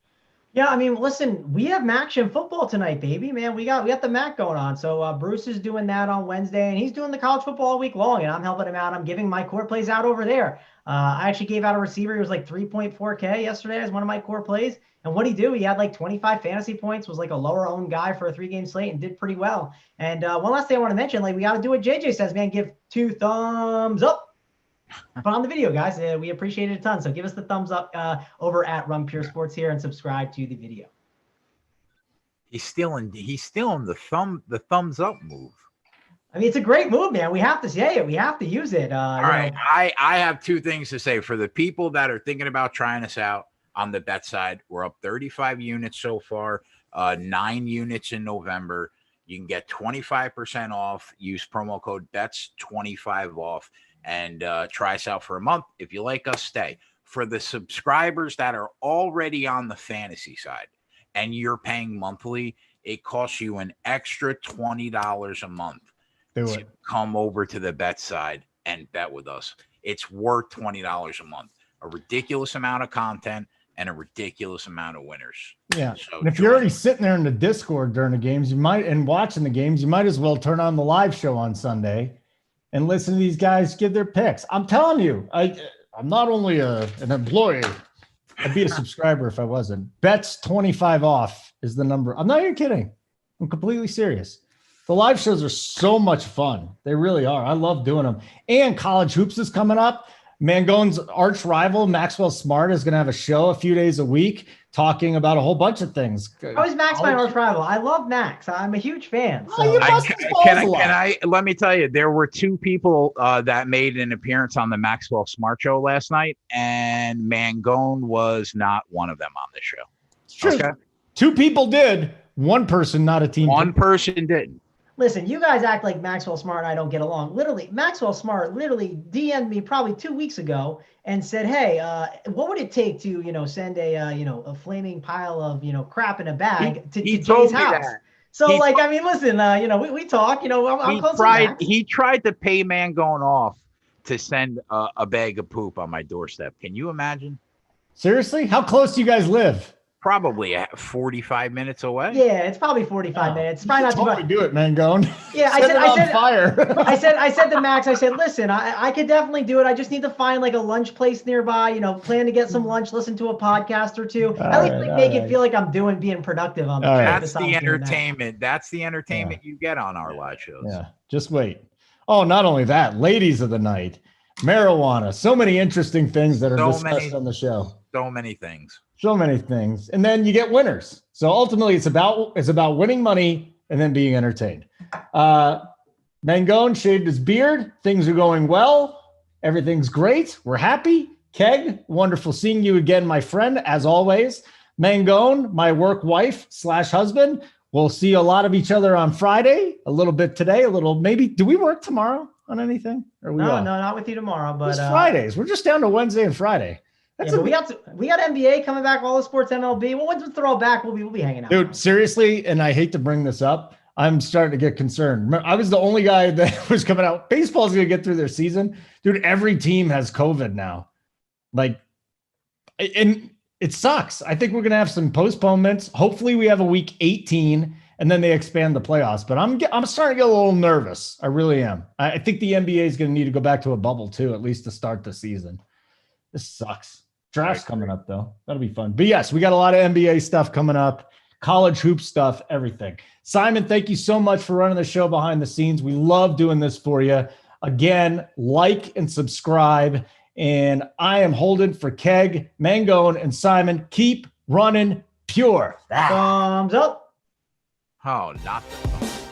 Yeah, I mean, listen, we have Maction football tonight, baby, man. We got the MAC going on. So Bruce is doing that on Wednesday, and he's doing the college football all week long, and I'm helping him out. I'm giving my core plays out over there. I actually gave out a receiver. He was like 3.4K yesterday as one of my core plays. And what'd he do? He had like 25 fantasy points, was like a lower owned guy for a 3-game slate, and did pretty well. And one last thing I want to mention, like, we got to do what JJ says, man. Give 2 thumbs up. Put on the video, guys. We appreciate it a ton. So give us the thumbs up over at Run Pure Sports here and subscribe to the video. He's stealing the thumbs up move. I mean, it's a great move, man. We have to say it. We have to use it. All right. I have 2 things to say for the people that are thinking about trying us out on the bet side. We're up 35 units so far, 9 units in November. You can get 25% off. Use promo code BETS25 off. And try us out for a month. If you like us, stay. For the subscribers that are already on the fantasy side and you're paying monthly, it costs you an extra $20 a month to come over to the bet side and bet with us. It's worth $20 a month. A ridiculous amount of content and a ridiculous amount of winners. Yeah. So and if you're already sitting there in the Discord during the games, and watching the games, you might as well turn on the live show on Sunday and listen to these guys give their picks. I'm telling you, I'm not only an employee, I'd be a subscriber if I wasn't. Bets 25 off is the number. I'm not even kidding. I'm completely serious. The live shows are so much fun. They really are. I love doing them. And College Hoops is coming up. Mangone's arch rival, Maxwell Smart, is going to have a show a few days a week talking about a whole bunch of things. How is Max my arch rival? I love Max. I'm a huge fan. So. Let me tell you, there were 2 people that made an appearance on the Maxwell Smart show last night, and Mangone was not one of them on the show. It's true. Okay? 2 people did. 1 person, not a team. 1 person didn't. Listen, you guys act like Maxwell Smart and I don't get along. Literally, Maxwell Smart literally DM'd me probably 2 weeks ago and said, "Hey, what would it take to, send a flaming pile of, crap in a bag to Jay's house?" So, listen, we talk. I'm close to Max. He tried to pay Mangone off to send a bag of poop on my doorstep. Can you imagine? Seriously? How close do you guys live? Probably 45 minutes away. Yeah, it's probably 45 minutes. It's probably not too much. Do it, Mangone. Yeah, I said fire. I said to Max, I said, listen, I could definitely do it. I just need to find like a lunch place nearby. Plan to get some lunch, listen to a podcast or 2. At least make it feel like I'm being productive on the show. That's the entertainment. That's the entertainment you get on our live shows. Yeah, just wait. Oh, not only that, ladies of the night, marijuana, so many interesting things that are discussed on the show. So many things. So many things. And then you get winners. So ultimately it's about winning money and then being entertained. Mangone shaved his beard. Things are going well. Everything's great. We're happy. Keg, wonderful seeing you again, my friend, as always. Mangone, my work wife / husband. We'll see a lot of each other on Friday, a little bit today, a little maybe. Do we work tomorrow on anything? No, not with you tomorrow. But it's Fridays. We're just down to Wednesday and Friday. We got NBA coming back, all the sports, MLB. Well, once we throw it back, we'll be hanging out. Dude, seriously, and I hate to bring this up, I'm starting to get concerned. I was the only guy that was coming out. Baseball's going to get through their season. Dude, every team has COVID now. And it sucks. I think we're going to have some postponements. Hopefully we have a week 18 and then they expand the playoffs. But I'm starting to get a little nervous. I really am. I think the NBA is going to need to go back to a bubble too, at least to start the season. This sucks. Draft's coming up though. That'll be fun. But yes, we got a lot of NBA stuff coming up, college hoop stuff, everything. Simon, thank you so much for running the show behind the scenes. We love doing this for you. Again, like and subscribe. And I am Holden for Keg, Mangone, and Simon. Keep running pure. Thumbs up. Oh, not the thumbs.